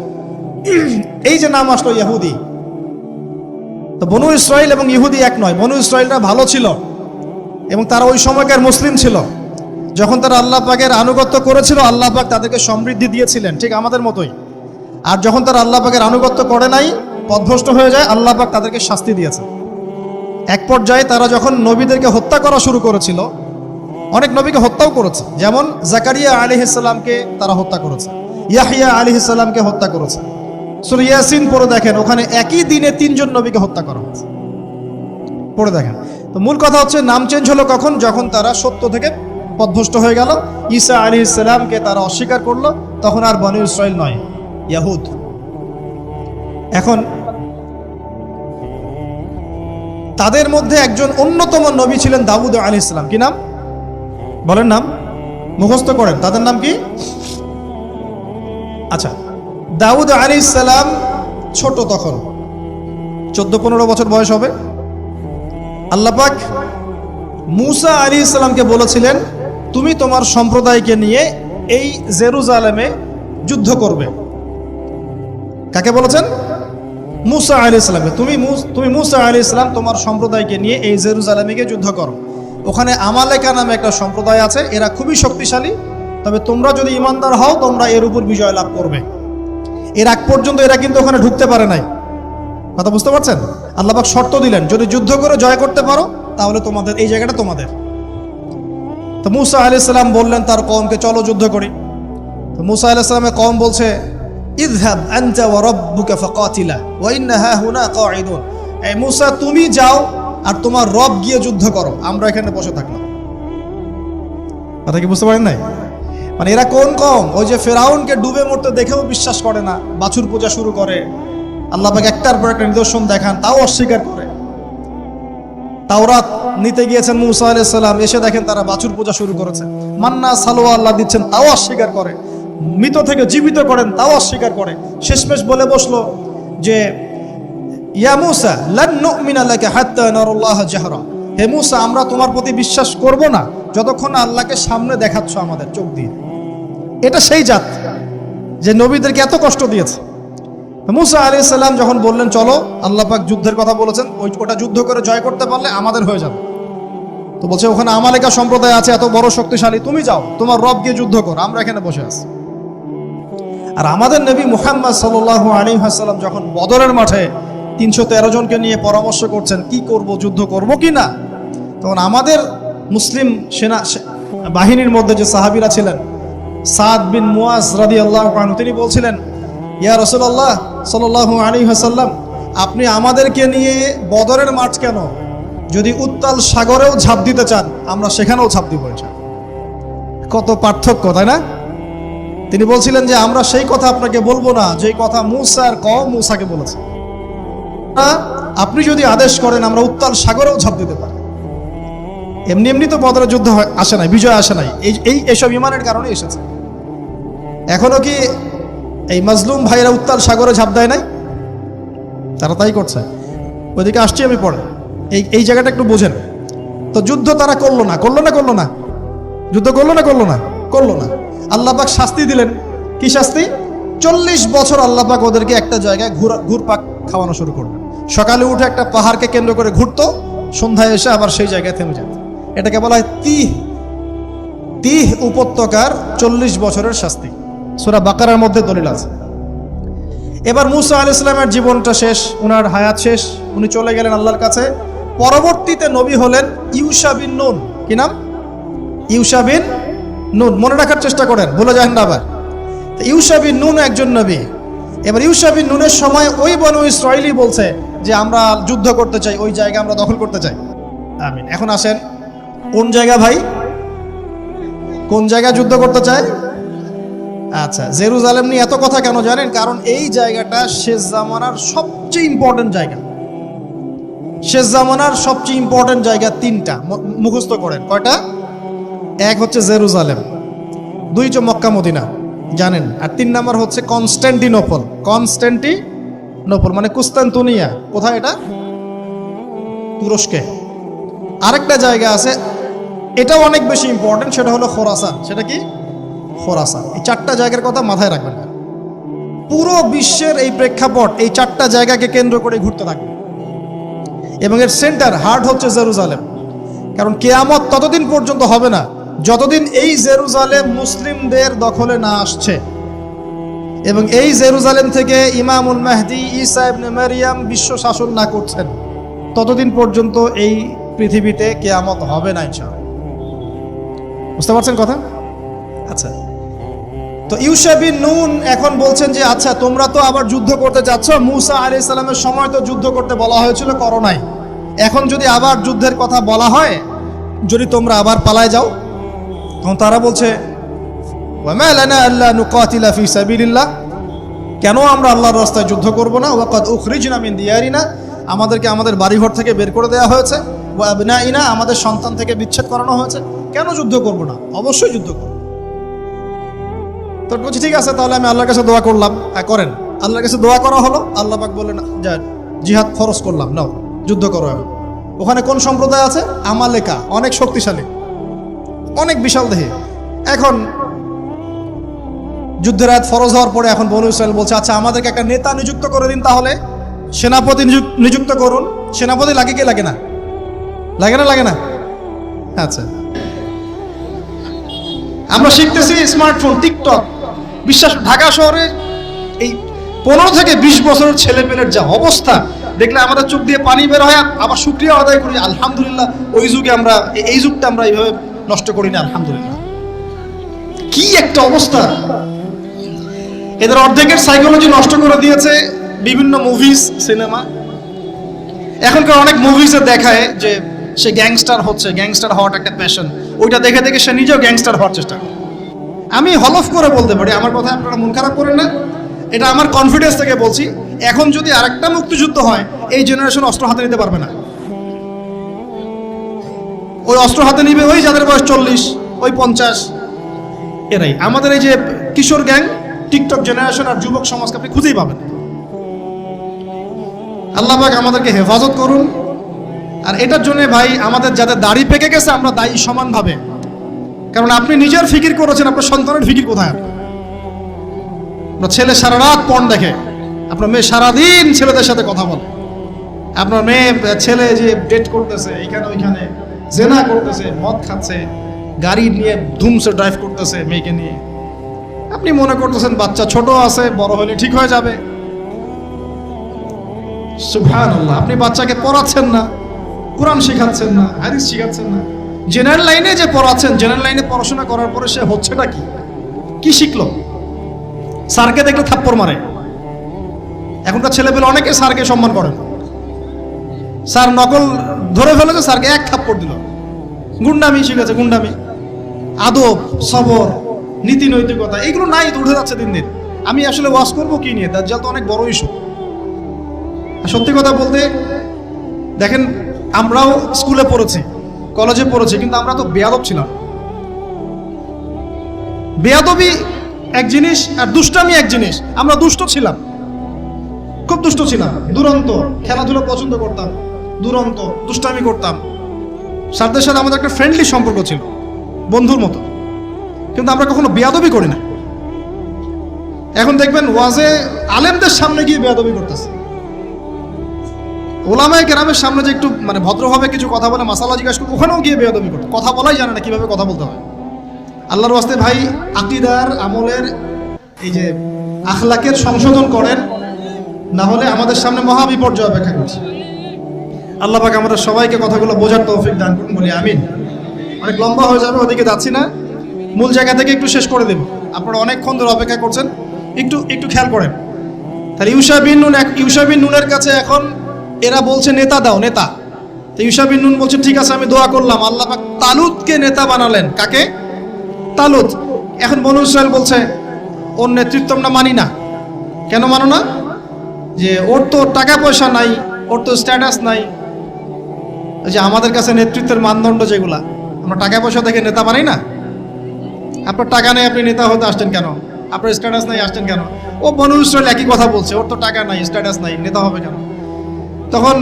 এই যে নাম আসলো ইহুদি। তো বনু ইসরাইল এবং ইহুদি এক নয়। বনু ইসরাইলরা ভালো ছিল এবং তারা ওই সময়কার মুসলিম ছিল। যখন তারা আল্লাহ পাকের আনুগত্য করেছিল, আল্লাহ পাক তাদেরকে সমৃদ্ধি দিয়েছিলেন, ঠিক আমাদের মতোই। আর যখন তারা আল্লাহ পাকের আনুগত্য করে নাই, পথভ্রষ্ট হয়ে যায়, আল্লাহ পাক তাদেরকে শাস্তি দিয়েছে। এক পর্যায়ে তারা যখন নবীদেরকে হত্যা করা শুরু করেছিল, অনেক নবীকে হত্যাও করেছে। যেমন জাকারিয়া আলাইহিস সালামকে তারা হত্যা করেছে, ইয়াহইয়া আলাইহিস সালামকে হত্যা করেছে। সূরা ইয়াসিন পড়ে দেখেন, ওখানে একই দিনে 3 জন নবীকে হত্যা করা হয়েছে। পড়ে দেখেন। তো মূল কথা হচ্ছে, নাম চেঞ্জ হলো কখন? যখন তারা সত্য থেকে পথভ্রষ্ট হয়ে গেল, ঈসা আলাইহিস সালামকে তারা অস্বীকার করলো, তখন আর বনু ইসরাইল নয়, ইয়াহুদ। এখন তাদের মধ্যে একজন অন্যতম নবী ছিলেন দাউদ আলাইহিস সালাম। কি নাম বলেন? নাম মুখস্থ করেন। তাদের নাম কি? আচ্ছা, দাউদ আলাইহিস সালাম ছোট, তখন 14-15 বছর বয়স হবে। আল্লাহ পাক মূসা আলাইহিস সালামকে বলেছিলেন, তুমি তোমার সম্প্রদায়কে নিয়ে এই জেরুজালেমে যুদ্ধ করবে। কাকে বলেছেন? মূসা আলাইহিস সালামকে। তুমি মূসা আলাইহিস সালাম তোমার সম্প্রদায়কে নিয়ে এই জেরুজালেমে গিয়ে যুদ্ধ করো। ওখানে আমালেকা নামে একটা সম্প্রদায় আছে, এরা খুবই শক্তিশালী, তবে তোমরা যদি ইমানদার হও তোমরা এর উপর বিজয় লাভ করবে। এর আগ পর্যন্ত এরা কিন্তু ওখানে ঢুকতে পারে নাই। কথা বুঝতে পারছেন? আল্লাহ পাক শর্ত দিলেন, যদি যুদ্ধ করে জয় করতে পারো তাহলে তোমাদের এই জায়গাটা তোমাদের। তো মুসা আলাইহিস সালাম বললেন তার কওমকে, চলো যুদ্ধ করি। তো মুসা আলাইহিস সালামের কওম বলছে, ইযহাব আনতা ওয়া রাব্বুকা ফাকাতিলা ওয়া ইন্না হাহুনা কাঈদুন। এই মুসা, তুমি যাও আর তোমার রব গিয়ে যুদ্ধ করো, আমরা এখানে বসে থাকলাম। কথা কি বুঝতে পারেন নাই? মানে এরা কোন কওম? ওই যে ফেরাউনকে ডুবে মরতে দেখেও বিশ্বাস করে না, বাছুর পূজা শুরু করে, আল্লাহ পাক একটার পর একটা নিদর্শন দেখান, তাও অস্বীকার করে। তাওরাত নিতে গিয়েছেন মুসা আলাইহিস সালাম, এসে দেখেন তারা বাছুর পূজা শুরু করেছে। মান্না সালোয়া আল্লাহ দিচ্ছেন, তাও অস্বীকার করে। মৃত থেকে জীবিত করেন, তাও অস্বীকার করে। শেষমেশ বলে বসলো যে, ইয়া মুসা লান নুমিনা লাকা হাত্তা নারাল্লাহ জাহরা। হে মুসা, আমরা তোমার প্রতি বিশ্বাস করব না যতক্ষণ আল্লাহকে সামনে দেখাচ্ছ আমাদের চোখ দিয়ে। এটা সেই জাত যে নবীদেরকে এত কষ্ট দিয়েছে। মুসা আলাইহিস সালাম যখন বললেন চলো, আল্লাহ পাক যুদ্ধের কথা বলেছেন, ওটা যুদ্ধ করে জয় করতে পারলে আমাদের হয়ে যাবে। তো বলছে ওখানে আমালেকা সম্প্রদায় আছে এত বড় শক্তিশালী, তুমি যাও, তোমার রব গিয়ে যুদ্ধ করো, আমরা এখানে বসে আছি। আর আমাদের নবী মুহাম্মদ সাল্লাল্লাহু আলাইহি ওয়াসাল্লাম যখন বদরের মাঠে 313 জনকে নিয়ে পরামর্শ করছেন কি করব, যুদ্ধ করব কি না, তখন আমাদের মুসলিম সেনা বাহিনীর মধ্যে যে সাহাবীরা ছিলেন, সাদ বিন মুয়াজ রাদিয়াল্লাহু আনহু, তিনি বলছিলেন, ইয়া রাসূলুল্লাহ সাল্লাল্লাহু আলাইহি ওয়াসাল্লাম, আপনি আমাদেরকে নিয়ে বদরের মাঠ কেন, যদি উত্তাল সাগরেও ঝাঁপ দিতে চান আমরা সেখানেও ঝাঁপ দিব। কত পার্থক্য, তাই না? তিনি বলছিলেন যে আমরা সেই কথা আপনাকে বলবো না যেই কথা মুসার কওম মুসাকে বলেছে। আপনি যদি আদেশ করেন আমরা উত্তাল সাগরেও ঝাঁপ দিতে পারি। এমনি এমনি তো বদরের যুদ্ধ আসে নাই, বিজয় আসে নাই, এইসব ইমানের কারণে এসেছে। এখনো কি এই মাজলুম ভাইরা উত্তাল সাগরে ঝাঁপ দেয় নাই? তারা তাই করছে। ওইদিকে আসছি আমি পরে, এই জায়গাটা একটু বোঝেন। তো যুদ্ধ তারা করলো না, যুদ্ধ করলো না। আল্লাহ পাক শাস্তি দিলেন। কি শাস্তি? 40 বছর আল্লাহ পাক ওদেরকে একটা জায়গায় ঘুরপাক খাওয়ানো শুরু করলেন। সকালে উঠে একটা পাহাড়কে কেন্দ্র করে ঘুরতো, সন্ধ্যায় এসে আবার সেই জায়গায় থেমে যেত। এটাকে বলা হয় তিহ উপত্যকার 40 বছরের শাস্তি। সূরা বাকারার মধ্যে দলিল আছে। এবার মুসা আলাইহিস সালামের জীবনটা শেষ, উনার হায়াত শেষ, উনি চলে গেলেন আল্লাহর কাছে। পরবর্তীতে নবী হলেন ইউশা বিন নুন। কি নাম? ইউশা বিন নুন। মনে রাখার চেষ্টা করেন, ভুলে যান না আবার। ইউশা বিন নুন একজন নবী। এবার ইউশা বিন নুনের সময় ওই বনু ইসরাঈলী বলছে যে আমরা যুদ্ধ করতে চাই, ওই জায়গা আমরা দখল করতে চাই। আমিন। এখন আসেন, কোন জায়গা ভাই? কোন জায়গা যুদ্ধ করতে চায়? আচ্ছা, জেরুজালেম নিয়ে এত কথা কেন জানেন? কারণ এই জায়গাটা শেষ জামানার সবচেয়ে ইম্পর্টেন্ট জায়গা। শেষ জামানার সবচেয়ে ইম্পর্টেন্ট জায়গা 3টা, মুখস্থ করেন। কয়টা? 1 হচ্ছে জেরুজালেম, 2 হচ্ছে মক্কা মদিনা, জানেন, আর 3 নাম্বার হচ্ছে কনস্ট্যান্টিনোপল। কনস্ট্যান্টিনোপল মানে কুস্তান্তনিয়া। কোথায় এটা? তুরস্কে। আরেকটা জায়গা আছে, এটাও অনেক বেশি ইম্পর্টেন্ট, সেটা হলো খোরাসান। সেটা কি? খোরাসান। এই 4টা জায়গার কথা মাথায় রাখবেন। পুরো বিশ্বের এই প্রেক্ষাপট এই 4টা জায়গাকে কেন্দ্র করে ঘুরতে থাকবে, এবং এর সেন্টার হার্ট হচ্ছে জেরুজালেম। কারণ কিয়ামত ততদিন পর্যন্ত হবে না যতদিন এই জেরুজালেম মুসলিমদের দখলে না আসছে, এবং এই জেরুজালেম থেকে ইমামুল মাহদি ঈসা ইবনে মারইয়াম বিশ্ব শাসন না করছেন, ততদিন পর্যন্ত এই পৃথিবীতে কিয়ামত হবে না ইনশাআল্লাহ। বুঝতে পারছেন কথা? আচ্ছা, তো ইউশা বিন নুন এখন বলছেন যে আচ্ছা তোমরা তো আবার যুদ্ধ করতে যাচ্ছ, মুসা আলাইহিস সালামের সময় তো যুদ্ধ করতে বলা হয়েছিল, করো নাই। এখন যদি আবার যুদ্ধের কথা বলা হয়, যদি তোমরা আবার পালায় যাও, তখন তারা বলছে ওয়ামা লানা আল্লা নুকাতিলা ফি সাবিলিল্লাহ, কেন আমরা আল্লাহর রাস্তায় যুদ্ধ করব না? ওয়াকাদ উখরিজনা মিন দিয়ারিনা, আমাদেরকে আমাদের বাড়িঘর থেকে বের করে দেওয়া হয়েছে, ওয়া আবনাইনা, আমাদের সন্তান থেকে বিচ্ছেদ করানো হয়েছে, কেন যুদ্ধ করব না? অবশ্যই যুদ্ধ করব। তো বলছি ঠিক আছে, তাহলে আমি আল্লাহর কাছে দোয়া করলাম। হ্যাঁ করেন। আল্লাহর কাছে দোয়া করা হলো, আল্লাহ পাক বললেন যা জিহাদ ফরজ করলাম, নাও যুদ্ধ করো। ওখানে কোন সম্প্রদায় আছে? আমালেকা, অনেক শক্তিশালী, অনেক বিশাল দেহে। এখন যুদ্ধের আয়াত ফরজ হওয়ার পরে এখন বনু ইসরাইল বলছে আচ্ছা আমাদেরকে একটা নেতা নিযুক্ত করে দিন, তাহলে সেনাপতি নিযুক্ত করুন। সেনাপতি লাগে কি লাগে না? লাগে না? আচ্ছা, আমরা শিখতেছি স্মার্টফোন, টিকটক, বিশ্বাস ঢাকা শহরে এই 15 থেকে 20 বছরের ছেলেপেলের যা অবস্থা দেখলে আমাদের চোখ দিয়ে পানি বের হয়। আবার শুকরিয়া আদায় করি, আলহামদুলিল্লাহ ওই যুগে আমরা, এই যুগটা আমরা এইভাবে নষ্ট করি না, আলহামদুলিল্লাহ। কি একটা অবস্থা! এদের অর্ধেকের সাইকোলজি নষ্ট করে দিয়েছে বিভিন্ন মুভিজ, সিনেমা। এখনকার অনেক মুভিজে দেখায় যে সে গ্যাংস্টার হচ্ছে, গ্যাংস্টার হওয়াটা একটা প্যাশন। ওইটা দেখে দেখে সে নিজেও গ্যাংস্টার হওয়ার চেষ্টা করে। আমি হলফ করে বলতে পারি, আমার কথা আপনারা মন খারাপ করেন না, এটা আমার কনফিডেন্স থেকে বলছি, এখন যদি আরেকটা মুক্তিযুদ্ধ হয়, এই জেনারেশন অস্ত্র হাতে নিতে পারবে না। ওই অস্ত্র হাতে নিবে ওই যাদের বয়স 40, ওই 50, এরাই। আমাদের এই যে কিশোর গ্যাং, টিকটক জেনারেশন আর যুবক সমাজকে আপনি খুঁজেই পাবেন। আল্লাহ পাক আমাদেরকে হেফাজত করুন। আর এটার জন্য ভাই, আমাদের যাদের দাড়ি পেকে গেছে আমরা দায়ী সমানভাবে। কারণ আপনি নিজের ফিকির করেছেন, আপনার সন্তানের ফিকির কোথায়? আপনার ছেলে সারা রাত পর্ন দেখে, আপনার মেয়ে সারাদিন ছেলেদের সাথে কথা বলে, আপনার মেয়ে ছেলে যে ডেট করতেছে এইখানে ওইখানে, জেনা করতেছে, মদ খাচ্ছে, গাড়ি নিয়ে ধুমসে ড্রাইভ করতেছে মেয়েকে নিয়ে। আপনি মনে করতেছেন বাচ্চা ছোট আছে, বড় হলে ঠিক হয়ে যাবে। সুবহানাল্লাহ। আপনি বাচ্চাকে পড়াচ্ছেন না, কোরআন শেখাচ্ছেন না, হাদিস শেখাচ্ছেন না। জেনারেল লাইনে যে পড়াচ্ছেন, জেনারেল লাইনে পড়াশোনা করার পরে সে হচ্ছেটা কি? কি শিখলো? স্যারকে দেখলে থাপ্পড় মারে। এখনকার ছেলেপেলে অনেকে স্যারকে সম্মান করেন। স্যার নকল ধরে ফেলেছে, স্যারকে এক থাপ্পড় দিল। গুন্ডামি শিখেছে, গুন্ডামি। আদব, সবর, নীতি নৈতিকতা এগুলো নাই, উঠে যাচ্ছে দিন দিন। আমি আসলে ওয়াজ করবো কি নিয়ে? দাজ্জাল তো অনেক বড় ইস্যু। সত্যি কথা বলতে দেখেন, আমরাও স্কুলে পড়েছি, কলেজে পড়েছি, কিন্তু আমরা তো বেয়াদব ছিলাম। বেয়াদবি এক জিনিস আর দুষ্টামি এক জিনিস। আমরা দুষ্ট ছিলাম, খুব দুষ্ট ছিলাম, দুরন্ত। খেলাধুলা পছন্দ করতাম, দুরন্ত, দুষ্টামি করতাম। স্যারদের সাথে আমাদের একটা ফ্রেন্ডলি সম্পর্ক ছিল, বন্ধুর মতো। কিন্তু আমরা কখনো বেয়াদবি করি না। এখন দেখবেন ওয়াজে আলেমদের সামনে গিয়ে বেয়াদবি করতেছে। ওলামায়ে কেরামের সামনে যে একটু মানে ভদ্রভাবে কিছু কথা বলে, মাসালা জিজ্ঞাসা করে, ওখানেও গিয়ে বেয়াদবি করতে। কথা বলাই জানে না কিভাবে কথা বলতে হয়। আল্লাহর ওয়াস্তে ভাই, আকীদার, আমলের, এই যে আখলাকের সংশোধন করেন, না হলে আমাদের সামনে মহা বিপর্যয় অপেক্ষা করছে। আল্লাহ পাক আমাদের সবাইকে কথাগুলো বোঝার তৌফিক দান করুন, বলি আমিন। অনেক লম্বা হয়ে যাবে, ওদিকে যাচ্ছি না, মূল জায়গা থেকে একটু শেষ করে দেব। আপনারা অনেকক্ষণ ধরে অপেক্ষা করছেন, একটু খেয়াল করেন। তাহলে ইউশা বিন নুনের কাছে এখন এরা বলছে নেতা দাও, নেতা। তো ইউশা বিন নুন বলছে ঠিক আছে, আমি দোয়া করলাম। আল্লাহ পাক তালুতকে নেতা বানালেন। কাকে? তালুত। এখন বনু ইসরাইল বলছে ওর নেতৃত্ব আমরা মানি না। কেন মানো না? যে ওর তো টাকা পয়সা নাই, ওর তো স্ট্যাটাস নাই। যে আমাদের কাছে নেতৃত্বের মানদণ্ড যেগুলা, আমরা টাকা পয়সা দেখে নেতা বানাই না। আপনার টাকা নেই, আপনি নেতা হতে আসছেন কেন? আপনার স্ট্যাটাস নাই, আসছেন কেন? ও বনু ইসরাইল একই কথা বলছে, ওর তো টাকা নাই, স্ট্যাটাস নাই, নেতা হবে কেন? তখন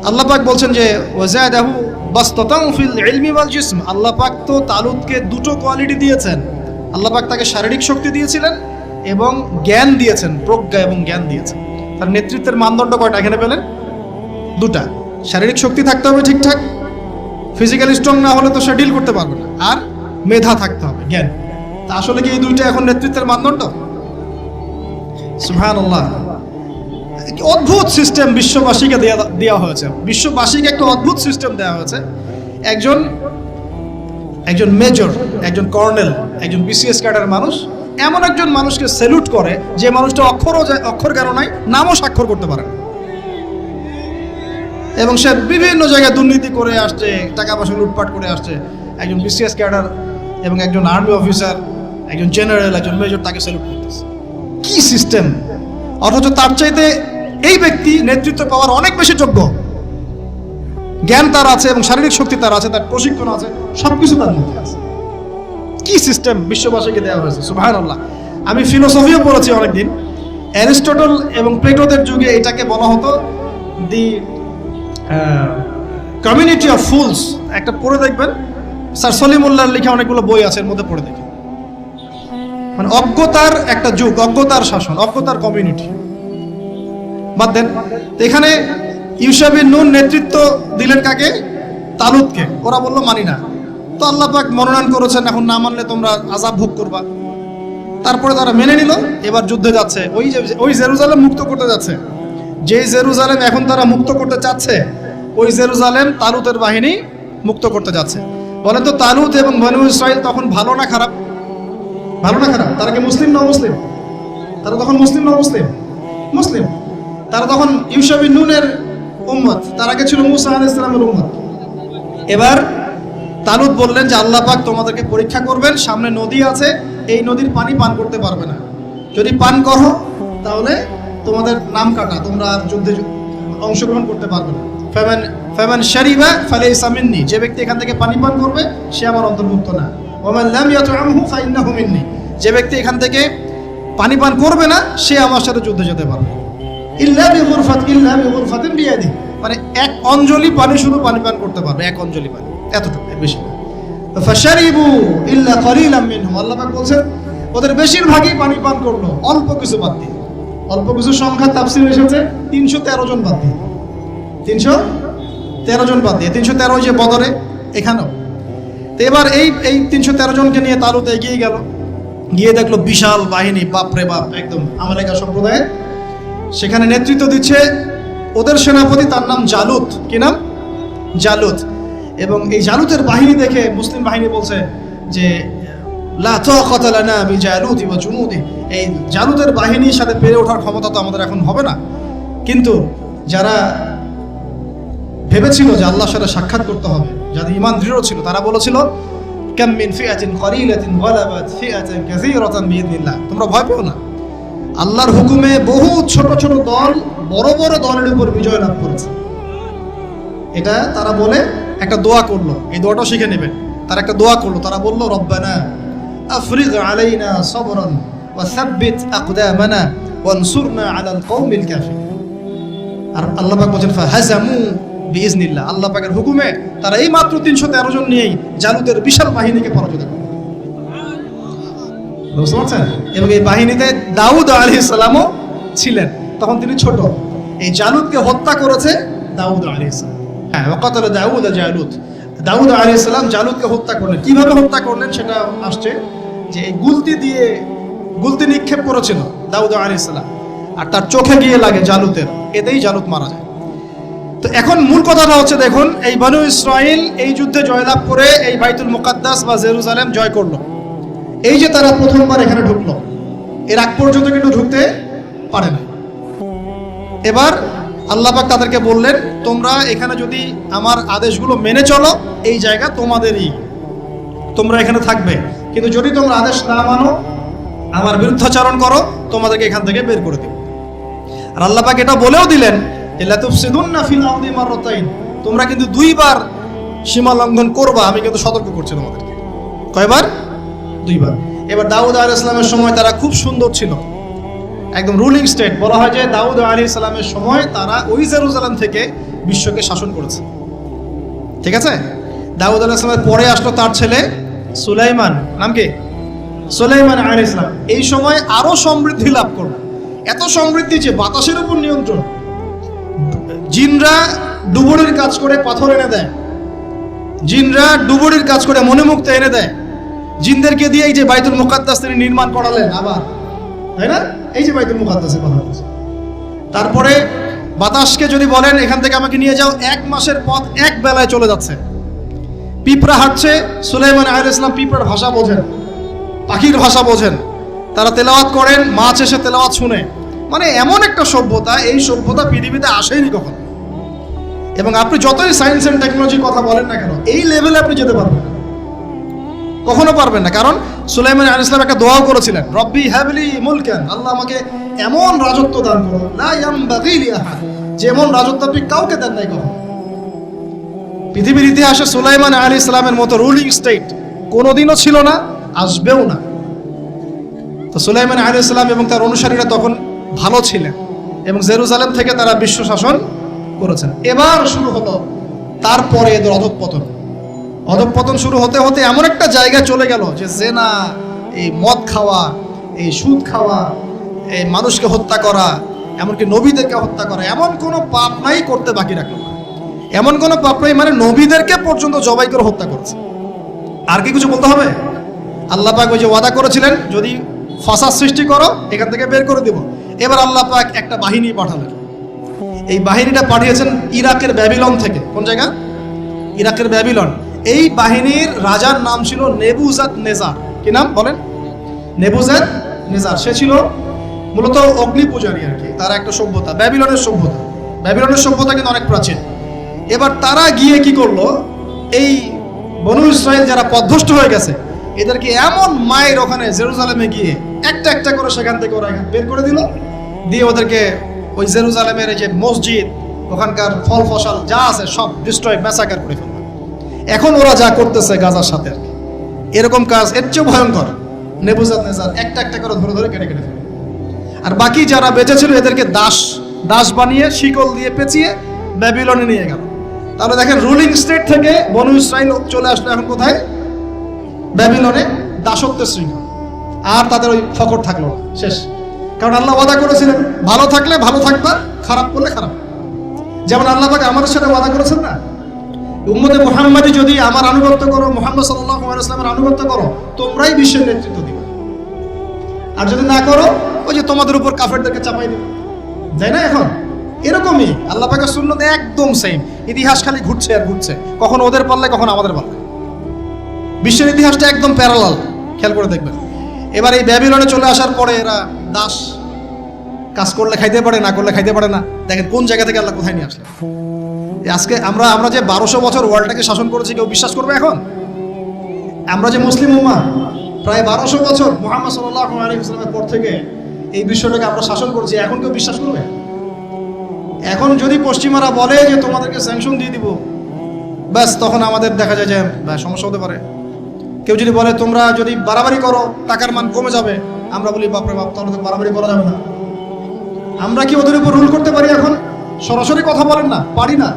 আল্লাহ পাক বলছেন যে ওয়াজাদাহু বাসতাতান ফিল ইলমি ওয়াল জিসম। আল্লাহ পাক তো তালুতকে দুটো কোয়ালিটি দিয়েছেন। আল্লাহ পাক তাকে শারীরিক শক্তি দিয়েছিলেন এবং জ্ঞান দিয়েছেন, প্রজ্ঞা এবং জ্ঞান দিয়েছেন। তার নেতৃত্বের মানদণ্ড কয়টা এখানে পেলেন? দুটা। শারীরিক শক্তি থাকতে হবে ঠিকঠাক, ফিজিক্যালি স্ট্রং না হলে তো সে ডিল করতে পারবে না। আর মেধা থাকতে হবে, জ্ঞান। তা আসলে কি এই দুইটা এখন নেতৃত্বের মানদণ্ড? সুবহানাল্লাহ। অদ্ভুত সিস্টেম বিশ্ববাসীকে দেওয়া হয়েছে। বিশ্ববাসীকে একটা অদ্ভুত সিস্টেম দেওয়া হয়েছে। একজন মেজর, একজন কর্নেল, একজন বিসিএস ক্যাডার মানুষ এমন একজন মানুষকে স্যালুট করে যে মানুষটা অক্ষর জ্ঞান নাই, নামও স্বাক্ষর করতে পারে না, এবং সে বিভিন্ন জায়গায় দুর্নীতি করে আসছে, টাকা পয়সা লুটপাট করে আসছে। একজন বিসিএস ক্যাডার এবং একজন আর্মি অফিসার, একজন জেনারেল, একজন মেজর তাকে স্যালুট করতেছে। কি সিস্টেম! অথচ তার চাইতে এই ব্যক্তি নেতৃত্ব পাওয়ার অনেক বেশি যোগ্য। জ্ঞান তার আছে এবং শারীরিক শক্তি তার আছে, তার প্রশিক্ষণ আছে, সবকিছু তার মধ্যে আছে। কি সিস্টেম বিশ্ববাসীকে দেওয়া হয়েছে! সুবহানাল্লাহ। আমি ফিলোসফিও পড়েছি অনেকদিন। অ্যারিস্টটল এবং প্লেটোদের যুগে এটাকে বলা হতো দি কমিউনিটি অফ ফুলস। একটা পড়ে দেখবেন, স্যার সলিমুল্লাহর লেখা অনেকগুলো বই আছে, এর মধ্যে পড়ে দেখেন। মানে অজ্ঞতার একটা যুগ, অজ্ঞতার শাসন, অজ্ঞতার কমিউনিটি। বাদ দেন, এখানে ইউশা বিন নুন নেতৃত্ব দিলেন কাকে? তালুতকে। ওরা বললো মানি না। তো আল্লাহ পাক মনোনয়ন করেছেন, এখন না মানলে তোমরা আযাব ভোগ করবা। তারপরে তারা মেনে নিল, এবার যুদ্ধে যাচ্ছে। ওই জেরুজালেম মুক্ত করতে যাচ্ছে। যেই জেরুজালেম এখন তারা মুক্ত করতে চাচ্ছে, ওই জেরুজালেম তালুতের বাহিনী মুক্ত করতে যাচ্ছে। বলেন তো তালুত এবং বনু ইসরাইল তখন ভালো না খারাপ? ভালো না খারাপ? তারা কি মুসলিম না মুসলিম? তারা তখন মুসলিম না মুসলিম? মুসলিম। তারা তখন ইউসা বিন নুনের উম্মত, তার আগে ছিল মুসা আলাইহিস সালামের উম্মত। এবার তালুত বললেন যে আল্লাহ পাক তোমাদেরকে পরীক্ষা করবেন, সামনে নদী আছে, এই নদীর পানি পান করতে পারবে না, যদি পান করো তাহলে তোমাদের নাম কাটা, তোমরা আর যুদ্ধে অংশগ্রহণ করতে পারবে না। ফামান শারিবা ফালাইসা মিন্নি, যে ব্যক্তি এখান থেকে পানি পান করবে সে আমার অন্তর্ভুক্ত না। ওয়ামান লাম ইয়াতআমহু ফাইন্নাহু মিন্নি, যে ব্যক্তি এখান থেকে পানি পান করবে না সে আমার সাথে যুদ্ধে যেতে পারবে। ইল্লা বিগুরফাতিন বিয়াদি, মানে এক অঞ্জলি পানি শুধু পানি পান করতে পারবে, এক অঞ্জলি পানি, এতটুকু, এর বেশি না। ফাশারিবু ইল্লা কলিলাম মিনহুম, আল্লাহ পাক বলেন ওদের বেশিরভাগই পানি পান করলো, অল্প কিছু বাদ দিয়ে। অল্প কিছু সংখ্যা তাফসীরে এসেছে 313 জন বাদ দিয়ে, 313 জন বাদ দিয়ে, 313 যে বদরে এখানেও। তো এবার এই 313 জনকে নিয়ে তালুত এগিয়ে গেল, গিয়ে দেখলো বিশাল বাহিনী, বাপরে বাপ, একদম আমালেকা সম্প্রদায়। সেখানে নেতৃত্ব দিচ্ছে ওদের সেনাপতি, তার নাম জালুত। কি নাম? জালুত। এবং এই জালুতের বাহিনী দেখে মুসলিম বাহিনী বলছে যে লা তাকাতা লানা বিজালুতি ওয়া জুনুদি, এই জালুতের বাহিনীর সাথে পেরে ওঠার ক্ষমতা তো আমাদের এখন হবে না। কিন্তু যারা ভেবেছিল যে আল্লাহর সাথে সাক্ষাৎ করতে হবে, যাদের ঈমান দৃঢ় ছিল, তারা বলেছিল কাম মিন ফিআতিন কলিলাতিন গালাবাত ফিআতান কাসীরাতান বিইذনিল্লাহ, তোমরা ভয় পেও না, আল্লাহর হুকুমে বহু ছোট ছোট দল বড় বড় দলের উপর বিজয় লাভ করেছে। এটা তারা বলে একটা দোয়া করলো, এই দোয়াটা শিখে নেবেন। তারা একটা দোয়া করলো, তারা বলল রব্বানা আফরিগ আলাইনা সাবরান ওয়া সাব্বিত আকদামানা ওয়ানসুরনা আলাল কওমিল কাফিরিন। আর আল্লাহ পাক বলেন ফাহাজামু বিইذনিল্লাহ, আল্লাহ পাকের হুকুমে তারা এই মাত্র 313 জন নিয়েই জালুতের বিশাল বাহিনীকে পরাজিত করে। বুঝতে পারছেন? এবং এই বাহিনীতে দাউদ আলাইহিস সালামও ছিলেন, তখন তিনি ছোট। এই জালুতকে হত্যা করেছে দাউদ আলাইহিস সালাম। হ্যাঁ, ওয়াকাতালা দাউদ জালুত, দাউদ আলাইহিস সালাম জালুতকে হত্যা করলেন। কিভাবে হত্যা করলেন সেটা আসছে যে এই গুলতি নিক্ষেপ করেছিল দাউদ আলাইহিস সালাম, আর তার চোখে গিয়ে লাগে জালুতের, এতেই জালুত মারা যায়। তো এখন মূল কথাটা হচ্ছে, দেখুন এই বনু ইসরাইল এই যুদ্ধে জয়লাভ করে এই বাইতুল মুকাদ্দাস বা জেরুজালেম জয় করলো। এই যে তারা প্রথমবার এখানে ঢুকলো, এর আগ পর্যন্ত কিন্তু ঢুকতে পারে না। এবার আল্লাহ পাক তাদেরকে বললেন তোমরা এখানে যদি আমার আদেশগুলো মেনে চলো, এই জায়গা তোমাদেরই, তোমরা এখানে থাকবে, কিন্তু যদি তোমরা আদেশ না মানো, আমার বিরুদ্ধাচরণ করো, তোমাদেরকে এখান থেকে বের করে দেব। আর আল্লাহ পাক এটা বলেও দিলেন লা তুফসিদুন্না ফিল আরদি মাররাতাইন, তোমরা কিন্তু দুইবার সীমা লঙ্ঘন করবা, আমি কিন্তু সতর্ক করছি তোমাদেরকে। কয়বার? দুইবার। এবার দাউদ আলাইহিস সালামের সময় তারা খুব সুন্দর ছিল, একদম রুলিং স্টেট। বলা হয় যে দাউদ আলাইহিস সালামের সময় তারা ওই জেরুজালেম থেকে বিশ্বকে শাসন করেছে। ঠিক আছে? দাউদ আলাইহিস সালামের পরে আসলো তার ছেলে সুলাইমান, নাম কি? সুলাইমান আলাইহিস সালাম। এই সময় আরো সমৃদ্ধি লাভ করলো, এত সমৃদ্ধি যে বাতাসের উপর নিয়ন্ত্রণ। জিনরা ডুবুরির কাজ করে পাথর এনে দেয়, জিনরা ডুবুরির কাজ করে মণিমুক্তা এনে দেয়। জিনদেরকে দিয়ে এই যে বাইতুল মুকাদ্দাস তিনি নির্মাণ করালেন আবার, তাই না? এই যে বাইতুল মুকাদ্দাসের কথা বলছি। তারপরে বাতাসকে যদি বলেন এখান থেকে আমাকে নিয়ে যাও, 1 মাসের পথ এক বেলায় চলে যাচ্ছে। পিঁপড়া হাঁটছে, সুলাইমান আলাইহিস সালাম পিঁপড়ার ভাষা বোঝেন, পাখির ভাষা বোঝেন, তারা তেলাওয়াত করেন, মাছ এসে তেলাওয়াত শুনে। মানে এমন একটা সভ্যতা, এই সভ্যতা পৃথিবীতে আসেনি কখনো। এবং আপনি যতই সায়েন্স এন্ড টেকনোলজির কথা বলেন না কেন, এই লেভেলে আপনি যেতে পারবেন না, কখনো পারবেন না। কারণ সুলাইমান আলাইহিস সালাম একটা দোয়াও করেছিলেন, রব্বি হাবলি মুলকান, আল্লাহ আমাকে এমন রাজত্ব দান করো, লা ইয়ামবাগি লি আহাদ, যেমন রাজত্ব আপনি কাউকে দেন নাই কখনো। পৃথিবীর ইতিহাসে সুলাইমান আলাইহিস সালামের মতো রুলিং স্টেট কোনোদিনও ছিল না, আসবেও না। তো সুলাইমান আলাইহিস সালাম এবং তার অনুসারীরা তখন ভালো ছিলেন এবং জেরুজালেম থেকে তারা বিশ্ব শাসন করেছেন। এবার শুরু হলো তারপরে এদের অধঃপতন শুরু হতে হতে এমন একটা জায়গায় চলে গেল যে জেনা, এই মদ খাওয়া, এই সুদ খাওয়া, এই মানুষকে হত্যা করা, এমনকি নবীদেরকে হত্যা করা, এমন কোনো পাপ নাই করতে বাকি রাখলো না। এমন কোনো পাপ নাই মানে নবীদেরকে পর্যন্ত জবাই করে হত্যা করেছে। আর কি কিছু বলতে হবে? আল্লাহ পাক ওই যে ওয়াদা করেছিলেন যদি ফাসাদ সৃষ্টি করো এখান থেকে বের করে দিব। এবার আল্লাহ পাক একটা বাহিনী পাঠালেন। এই বাহিনীটা পাঠিয়েছেন ইরাকের ব্যাবিলন থেকে। কোন জায়গা? ইরাকের ব্যাবিলন। এই বাহিনীর রাজার নাম ছিল নেবুজাদ নেজার। কি নাম বলেন? নেবুজাদ নেজার। সে ছিল মূলত অগ্নি পূজারী আর কি। তার একটা সভ্যতা, ব্যাবিলনের সভ্যতা। ব্যাবিলনের সভ্যতা কিন্তু অনেক প্রাচীন। এবার তারা গিয়ে কি করলো, এই বনু ইসরায়েল যারা পথভ্রষ্ট হয়ে গেছে এদেরকে এমন মায়ের ওখানে জেরুজালেমে গিয়ে একটা একটা করে সেখান থেকে ওরা বের করে দিল, দিয়ে ওদেরকে ওই জেরুজালেমের এই যে মসজিদ, ওখানকার ফল ফসল যা আছে সব ডিস্ট্রয়, ম্যাসাকার করে ফেলল। এখন ওরা যা করতেছে গাজার সাথে এরকম কাজ এর চেয়ে ভয়ঙ্কর। নেবুজাদ নেজার একটা একটা করে ধরে ধরে কেটে কেটে ফেলে। আর বাকি যারা বেঁচে ছিল এদেরকে দাস বানিয়ে শিকল দিয়ে পেঁচিয়ে ব্যাবিলনে নিয়ে গেল। তাহলে দেখেন, রুলিং স্টেট থেকে বনু ইসরাইল চলে আসলো এখন কোথায়? ব্যাবিলনে, দাসত্বের শৃঙ্খল। আর তাদের ওই ফকর থাকলো না, শেষ। কারণ আল্লাহ ওয়াদা করেছিলেন ভালো থাকলে ভালো থাকবা, খারাপ করলে খারাপ। যেমন আল্লাহ পাক আমাদের সাথে ওয়াদা করেছেন না, উম্মতে মুহাম্মাদি যদি আমার আনুগত্য করো, মুহাম্মদ সাল্লাল্লাহু আলাইহি ওয়াসাল্লামের আনুগত্য করো, তোমরাই বিশ্বের নেতৃত্ব দিবে। আর যদি না করো, ওই যে তোমাদের উপর কাফেরদেরকে চাপাই দেবে, তাই না? এখন এরকমই আল্লাহ পাকের সুন্নাত একদম সেম। ইতিহাস খালি ঘুরছে আর ঘুরছে, কখনো ওদের পাল্লায় কখনো আমাদের পাল্লায়। বিশ্বের ইতিহাসটা একদম প্যারালাল, খেয়াল করে দেখবেন। এবার এই ব্যাবিলনে চলে আসার পরে এরা দাস, কাজ করলে খাইতে পারে, না করলে খাইতে পারে না। দেখেন কোন জায়গা থেকে আল্লাহ কোথায় নিয়ে আসলেন। আজকে আমরা যে 1200 বছর ওয়ার্ল্ডটাকে শাসন করেছি, কেউ বিশ্বাস করবে এখন? আমরা যে মুসলিম উম্মাহ প্রায় 1200 বছর মুহাম্মদ সাল্লাল্লাহু আলাইহি ওয়াসাল্লামের পর থেকে এই বিশ্বটাকে আমরা শাসন করছি, এখন কেউ বিশ্বাস করবে? এখন যদি পশ্চিমারা বলে যে তোমাদেরকে স্যাংশন দিয়ে দিব, ব্যাস তখন আমাদের দেখা যায় যে সমস্যা হতে পারে। কেউ যদি বলে তোমরা যদি বাড়াবাড়ি করো টাকার মান কমে যাবে, আমরা বলি বাপরে বাপ, তাহলে তো বাড়াবাড়ি করা যাবে না। আমরা কি ওদের উপর রুল করতে পারি এখন? সরাসরি কথা বলেন না, পারি না।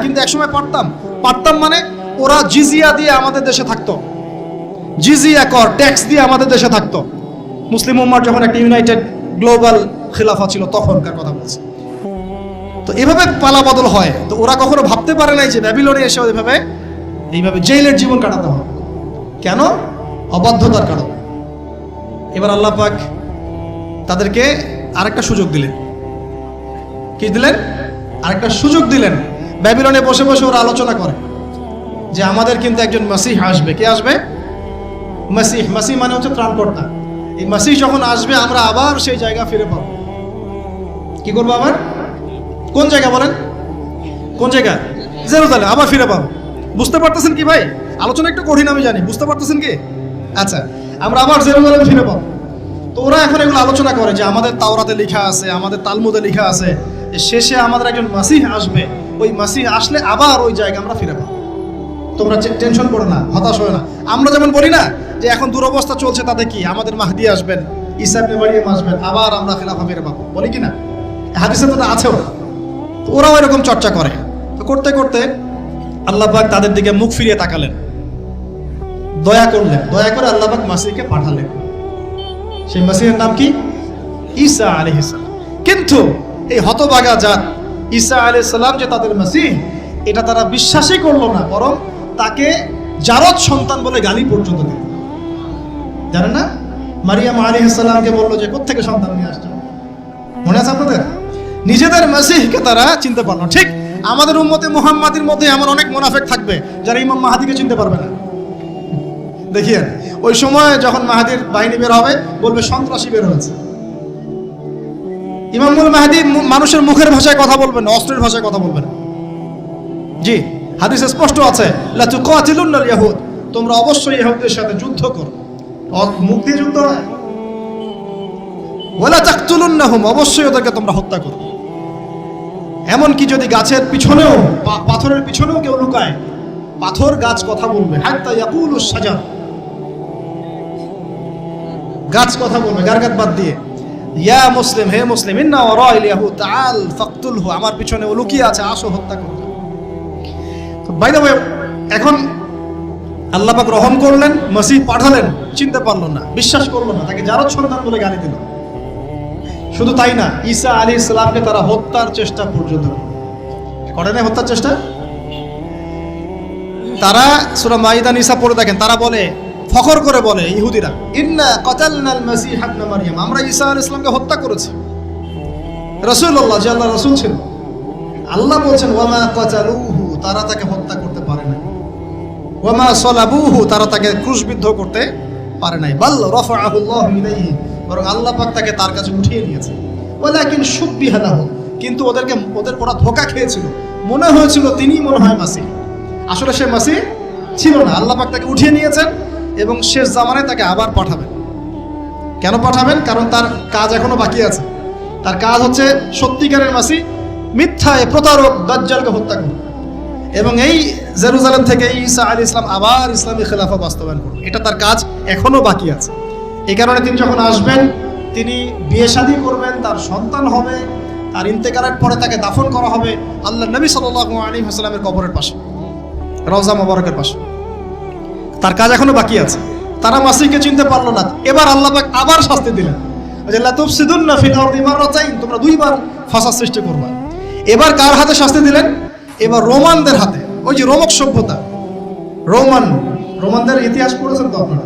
কিন্তু একসময় পারতাম। মানে ওরা জিজিয়া দিয়ে আমাদের দেশে থাকতো, জিজিয়া কর, ট্যাক্স দিয়ে আমাদের দেশে থাকতো। মুসলিম উম্মার যখন একটা ইউনাইটেড গ্লোবাল খিলাফা ছিল তখনকার কথা বলছি। তো এভাবে পালা বদল হয়। তো ওরা কখনো ভাবতে পারে নাই যে ব্যাবিলনে এসে এইভাবে জেলের জীবন কাটাতে হবে। কেন? অবাধ্যতার কারণ। এবার আল্লাহ পাক তাদেরকে আরেকটা সুযোগ দিলেন। কি দিলেন? আরেকটা সুযোগ দিলেন। ব্যাবিলনে বসে বসে ওরা আলোচনা করে যে আমাদের কিন্তু একজন মাসিহ আসবে। কে আসবে? মাসিহ মানে হচ্ছে ত্রাণকর্তা। এই মাসিহ যখন আসবে আমরা আবার সেই জায়গা ফিরে পাবো। কি করবো আবার? কোন জায়গা বলেন? কোন জায়গা? জেরুজালেম আবার ফিরে পাবো। বুঝতে পারতেছেন কি ভাই? আলোচনা একটু কঠিন আমি জানি, বুঝতে পারতেছেন কি? আচ্ছা, আমরা আবার জেরুজালেম ফিরে পাবো। তো ওরা এখন এগুলো আলোচনা করে যে আমাদের তাওরাতে লেখা আছে, আমাদের তালমুদে লেখা আছে, শেষে আমাদের একজন মাসিহ আসবে। ওই মাসিহ আসলে আবার ওই জায়গা আমরা ফিরে পাবো। তোমরা টেনশন করো না, হতাশ হয় না। আমরা যেমন বলি না যে এখন দুরবস্থা চলছে, তাতে কি আমাদের মাহদি আসবেন, ঈসা ইবনে মারইয়াম আসবেন, আবার আমরা খেলাফা ফিরে পাবো, বলি কি না? হাদিসে তো আছেও। তো ওরাও এরকম চর্চা করে। তো করতে করতে আল্লাহ পাক তাদের দিকে মুখ ফিরিয়ে তাকালেন, দয়া করলেন। দয়া করে আল্লাহ পাক মাসিহকে পাঠালেন। সেই মাসিহের নাম কি? ঈসা আলাইহিস সালাম। কিন্তু এই হতভাগা জাত ঈসা আলাইহিস সালাম যে তাদের মাসিহ, এটা তারা বিশ্বাসই করলো না, বরং তাকে জারদ সন্তান বলে গালি পর্যন্ত দিল। জানেন না, মারিয়াম আলাইহিস সালামকে বললো যে কোত্থেকে সন্তান নিয়ে আসছো? মনে আছে আপনাদের? নিজেদের মাসিহকে তারা চিনতে পারলো। ঠিক আমাদের উম্মতে মুহাম্মাদির মধ্যে এমন অনেক মুনাফিক থাকবে যারা ইমাম মাহাদিকে চিনতে পারবে না। দেখিয়েন, ওই সময় যখন মাহাদির বাহিনী বের হবে বলবে সন্ত্রাসী বের হয়েছে। ইমামুল মাহদি মানুষের মুখের ভাষায় কথা বলবেন না, অস্ত্রের ভাষায় কথা বলবেন। জি, হাদিসে স্পষ্ট আছে, লা তুকাতিলুনাল ইয়াহুদ, তোমরা অবশ্যই ইহুদদের সাথে যুদ্ধ করো। মুখ দিয়ে যুদ্ধ হয়। ওয়ালা তাকতুলুন্নাহুম, অবশ্যই ওদেরকে তোমরা হত্যা করো। এমনকি যদি গাছের পিছনেও, পাথরের পিছনেও কেউ লুকায়, পাথর গাছ কথা বলবে। হাত্তা ইয়াকুলুস শাজার, গাছ কথা বলবে গারগাত বাদ দিয়ে। ইয়া মুসলিম, হে মুসলিম, ইন্না ওয়ারাইল ইয়াহুদ তাআল ফাকতুলহু, আমার পিছনে ও লুকিয়ে আছে, আসো হত্যা করো। তো বাই দ্য ওয়ে, এখন আল্লাহ পাক রহম করলেন, মাসিহ পাঠালেন, চিনতে পারলো না, বিশ্বাস করলো না, তাকে জারদ সন্তান বলে গালি দিল। শুধু তাই না, ঈসা আলাইহিস সালামকে তারা হত্যার চেষ্টা পর্যন্ত করে না। হত্যার চেষ্টা তারা সূরা মাইদা নিসা পড়ে দেখেন, তারা বলে, ফখর করে বলে ইহুদিরা, ইন্না কাতালনাল মাসিহ ইবনে মারইয়াম, আমরা ঈসা আলাইহিস সালামকে হত্যা করেছি। রাসূলুল্লাহ যে আল্লাহর রাসূল ছিল, আল্লাহ বলছেন ওয়ামা কাতালুহু তারা তাকে হত্যা করতে পারে নাই। ওয়া মা সালাবুহু, তারা তাকে ক্রুশবিদ্ধ করতে পারে নাই। বাল রাফাআহু আল্লাহু ইলাইহি, বরং আল্লাহ পাক তাকে তার কাছে উঠিয়ে নিয়েছে। ওয়ালাকিন শুববিহা লাহু, কিন্তু ওদের ওরা ধোঁকা খেয়েছিল, মনে হয়েছিল তিনিই মনে হয় মাসিহ। আসলে সে মাসিহ ছিল না। আল্লাহ পাক তাকে উঠিয়ে নিয়েছেন এবং শেষ জামানায় তাকে আবার পাঠাবেন। কেন পাঠাবেন? কারণ তার কাজ এখনো বাকি আছে। তার কাজ হচ্ছে সত্যিকারের মাসিহ মিথ্যায় প্রতারক দাজ্জালকে হত্যা করবে এবং এই জেরুজালেম থেকে ঈসা আলাইহিস সালাম আবার ইসলামী খেলাফা বাস্তবায়ন করবে। এটা তার কাজ এখনো বাকি আছে। এই কারণে তিনি যখন আসবেন, তিনি বিয়ে শাদী করবেন, তার সন্তান হবে, তার ইন্তেকালের পরে তাকে দাফন করা হবে আল্লাহ নবী সাল্লাল্লাহু আলাইহি ওয়াসাল্লামের কবরের পাশে, রওজা মুবারকের পাশে। তার কাজ এখনো বাকি আছে। তারা মাসিহকে চিনতে পারলো না। এবার আল্লাহ পাক আবার শাস্তি দিলেন, লা তুফসিদুন্না ফিল আরদি মাররাতাইন, তোমরা দুইবার ফাসাদ সৃষ্টি করবা। এবার কার হাতে শাস্তি দিলেন? এবার রোমানদের হাতে। ওই যে রোমক সভ্যতা, রোমানদের ইতিহাস পড়েছেন তো আপনারা,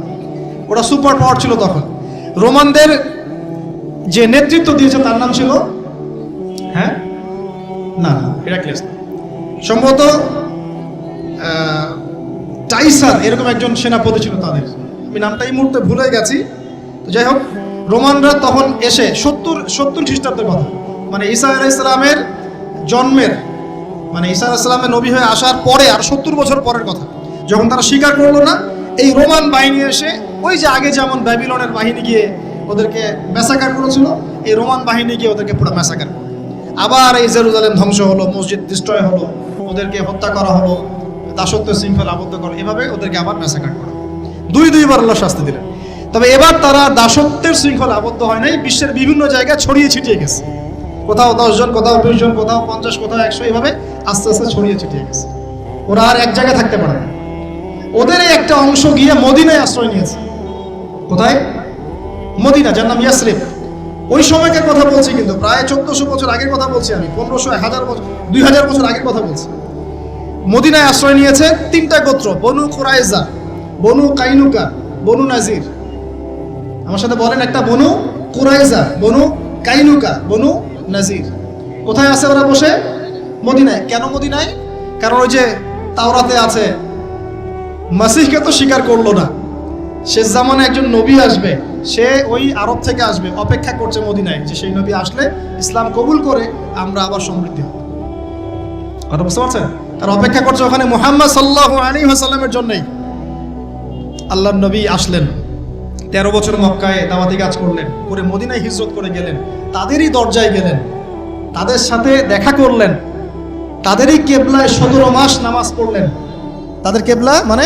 ওরা সুপার পাওয়ার ছিল তখন। রোমানদের যে নেতৃত্ব দিয়েছে তার নাম ছিল হেরাক্লিয়াস, সম্ভবত টাইসার এরকম একজন সেনাপতি ছিল তাদের। আমি নামটা এই মুহূর্তে ভুলে গেছি। তো যাই হোক, রোমানরা তখন এসে 70 খ্রিস্টাব্দের কথা, মানে ঈসা আলাইহিস সালামের জন্মের, মানে ঈসা আলাইহিস সালামের নবী হয়ে আসার পরে আর 70 বছর পরের কথা, যখন তারা স্বীকার করলো না, এই রোমান বাহিনী এসে ওই যে আগে যেমন ব্যাবিলনের বাহিনী গিয়ে ওদেরকে ম্যাসাকার করেছিল, এই রোমান বাহিনী গিয়ে ওদেরকে পুরো ম্যাসাকার করলো। আবার এই জেরুজালেম ধ্বংস হলো, মসজিদ ডিস্ট্রয় হলো, ওদেরকে হত্যা করা হলো, দাসত্ব শৃঙ্খল আবদ্ধ করা, এভাবে ওদেরকে আবার ম্যাসাকার করা। দুইবার আল্লাহ শাস্তি দিলেন। তবে এবার তারা দাসত্বের শৃঙ্খল আবদ্ধ হয় নাই, বিশ্বের বিভিন্ন জায়গায় ছড়িয়ে ছিটিয়ে গেছে। কোথাও 10 জন, কোথাও 20 জন, কোথাও 50, কোথাও 100, এভাবে আস্তে আস্তে ছড়িয়ে ছিটিয়ে গেছে। ওরা আর এক জায়গায় থাকতে পারে না। ওদের একটা অংশ গিয়ে মদিনায় আশ্রয় নিয়েছে। কোথায়? মদিনা, যার নাম ইয়াসরিব। ওই সময়কার কথা বলছি, কিন্তু প্রায় 1400 বছর আগের কথা বলছি আমি, 1500, 1000 বছর, 2000 বছর আগের কথা বলছি। মদিনায় আশ্রয় নিয়েছে 3টা গোত্র, বনু কুরাইজা, বনু কাইনুকা, বনু নাজির। আমার সাথে বলেন একটা, বনু কুরাইজা, বনু কাইনুকা, বনু নাজির। কোথায় আছে ওরা বসে? মদিনায়। কেন মদিনায়? কারণ ওই যে তাওরাতে আছে, মাসিহকে তো স্বীকার করলো না, শেষ জামানে একজন নবী আসবে, সে ওই আরব থেকে আসবে, অপেক্ষা করছে মদিনায় যে সেই নবী আসলে ইসলাম কবুল করে আমরা আবার সমৃদ্ধি হব। কথা বুঝতে পারছেন? তারা অপেক্ষা করছে ওখানে মুহাম্মদ সাল্লাল্লাহু আলাইহি ওয়াসাল্লামের জন্যই। আল্লাহর নবী আসলেন, 13 বছর মক্কায় দাওয়াতি কাজ করলেন, করে মদিনায় হিজরত করে গেলেন, তাদেরই দরজায় গেলেন, তাদের সাথে দেখা করলেন, তাদেরই কেবলায় 17 মাস নামাজ পড়লেন। তাদের কেবলা মানে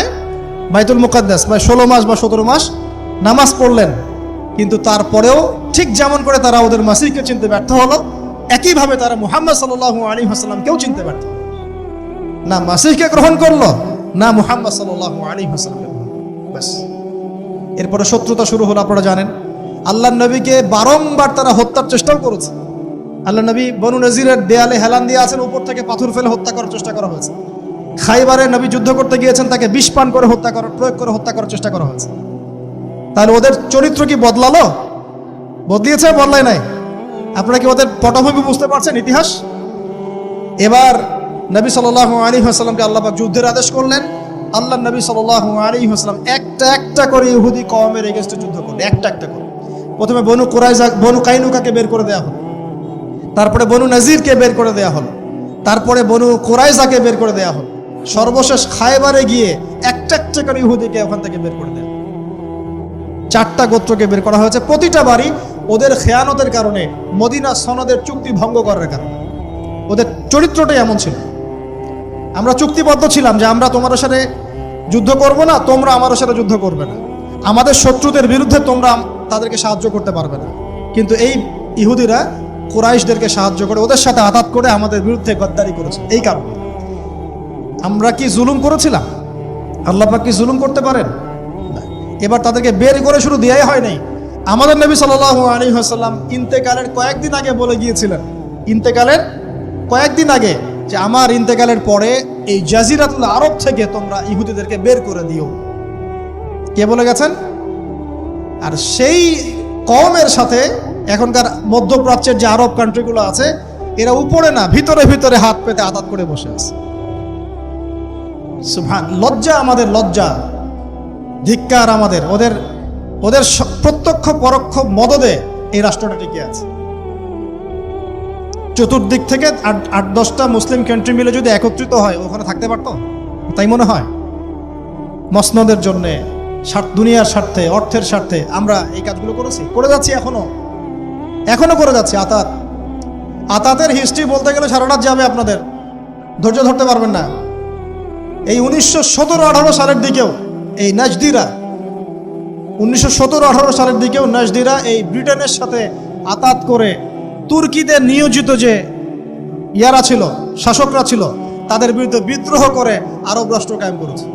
বাইতুল মুকাদ্দাস, বা 16 মাস বা 17 মাস নামাজ পড়লেন। কিন্তু তারপরেও ঠিক যেমন করে তারা ওদের মাসিহকে চিনতে ব্যর্থ হলো, একইভাবে তারা মুহাম্মদ সাল্লাল্লাহু আলাইহি ওয়াসাল্লামকেও চিনতে ব্যর্থ হলো। না মাসিহকে গ্রহণ করলো, না মুহাম্মদ সাল্লাল্লাহু আলাইহি ওয়াসাল্লামকে গ্রহণ করলো। ব্যাস, এরপরে শত্রুতা শুরু হলো। আপনারা জানেন, আল্লাহর নবীকে বারংবার তারা হত্যার চেষ্টাও করেছে। আল্লাহ নবী বনু নজিরের দেয়ালে হেলান দিয়ে আছেন, উপর থেকে পাথর ফেলে হত্যা করার চেষ্টা করা হয়েছে। খাইবারে নবী যুদ্ধ করতে গিয়েছেন, তাকে বিষ পান করে প্রয়োগ করে হত্যা করার চেষ্টা করা হয়েছে। তাহলে ওদের চরিত্র কি বদলালো? বদলিয়েছে? বদলায় নাই। আপনারা কি ওদের পটভূমি বুঝতে পারছেন, ইতিহাস? এবার নবী সাল্লাল্লাহু আলাইহি ওয়াসাল্লামকে আল্লাহ পাক যুদ্ধের আদেশ করলেন। আল্লাহ নবী সাল্লাল্লাহু আলাইহি ওয়াসাল্লাম একটা করে ইহুদি কওমের এগেইনস্টে যুদ্ধ করলেন, একটা করে। প্রথমে বনু কুরাইজা, বনু কাইনুকাকে বের করে দেওয়া হলো, তারপরে বনু নাজিরকে বের করে দেওয়া হলো, তারপরে বনু কুরাইজাকে বের করে দেওয়া হলো, সর্বশেষ খায়বারে গিয়ে একটা করে ইহুদিকে ওখান থেকে বের করে দেওয়া। 4টা গোত্রকে বের করা হয়েছে। প্রতিটা বাড়ি ওদের খেয়ানতের কারণে, মদিনা সনদের চুক্তি ভঙ্গ করার কারণে। ওদের চরিত্রটাই এমন ছিল। আমরা চুক্তিবদ্ধ ছিলাম যে আমরা তোমাদের সাথে যুদ্ধ করব না, তোমরা আমাদের সাথে যুদ্ধ করবে না, আমাদের শত্রুদের বিরুদ্ধে তোমরা তাদেরকে সাহায্য করতে পারবে না। কিন্তু এই ইহুদিরা কুরাইশদেরকে সাহায্য করে, ওদের সাথে আঘাত করে আমাদের বিরুদ্ধে গদ্দারি করেছে। এই কারণে আমরা কি জুলুম করেছিলাম? আল্লাহ পাক কি জুলুম করতে পারেন? এবার তাদেরকে বের করে শুরু দেয়াই হয় নাই। আমাদের নবী সাল্লাল্লাহু আলাইহি ওয়াসাল্লাম ইন্তেকালের কয়েকদিন আগে বলে গিয়েছিলেন, ইন্তেকালের কয়েকদিন আগে, যে আমার ইন্তেকালের পরে এই জাজিরাতুল আরব থেকে তোমরা ইহুদিদেরকে বের করে দিও। কে বলে গেছেন? আর সেই কওমের সাথে এখনকার মধ্যপ্রাচ্যের যে আরব কান্ট্রিগুলো আছে, এরা উপরে না, ভিতরে ভিতরে হাত পেতে আঘাত করে বসে আছে। সুবহান, লজ্জা আমাদের, লজ্জা, ধিক্কার আমাদের। ওদের ওদের প্রত্যক্ষ পরোক্ষ মদদে এই রাষ্ট্রটা টিকে আছে। চতুর্দিক থেকে 8-10টা মুসলিম কান্ট্রি মিলে যদি একত্রিত হয়, ওখানে থাকতে পারতো? তাই মনে হয়? মসনদের জন্যে, দুনিয়ার স্বার্থে, অর্থের স্বার্থে আমরা এই কাজগুলো করেছি, করে যাচ্ছি, এখনো করে যাচ্ছি। আতাতের হিস্ট্রি বলতে গেলে সারা রাত যাবে, আপনাদের ধৈর্য ধরতে পারবেন না। এই 1917-18 সালের দিকেও এই নাজদিরা, 1917-18 সালের দিকেও নাজদিরা এই ব্রিটেনের সাথে আতাত করে তুর্কিদের নিয়োজিত যে ইয়ারা ছিল, শাসকরা ছিল, তাদের বিরুদ্ধে বিদ্রোহ করে আরব রাষ্ট্র কায়েম করেছে।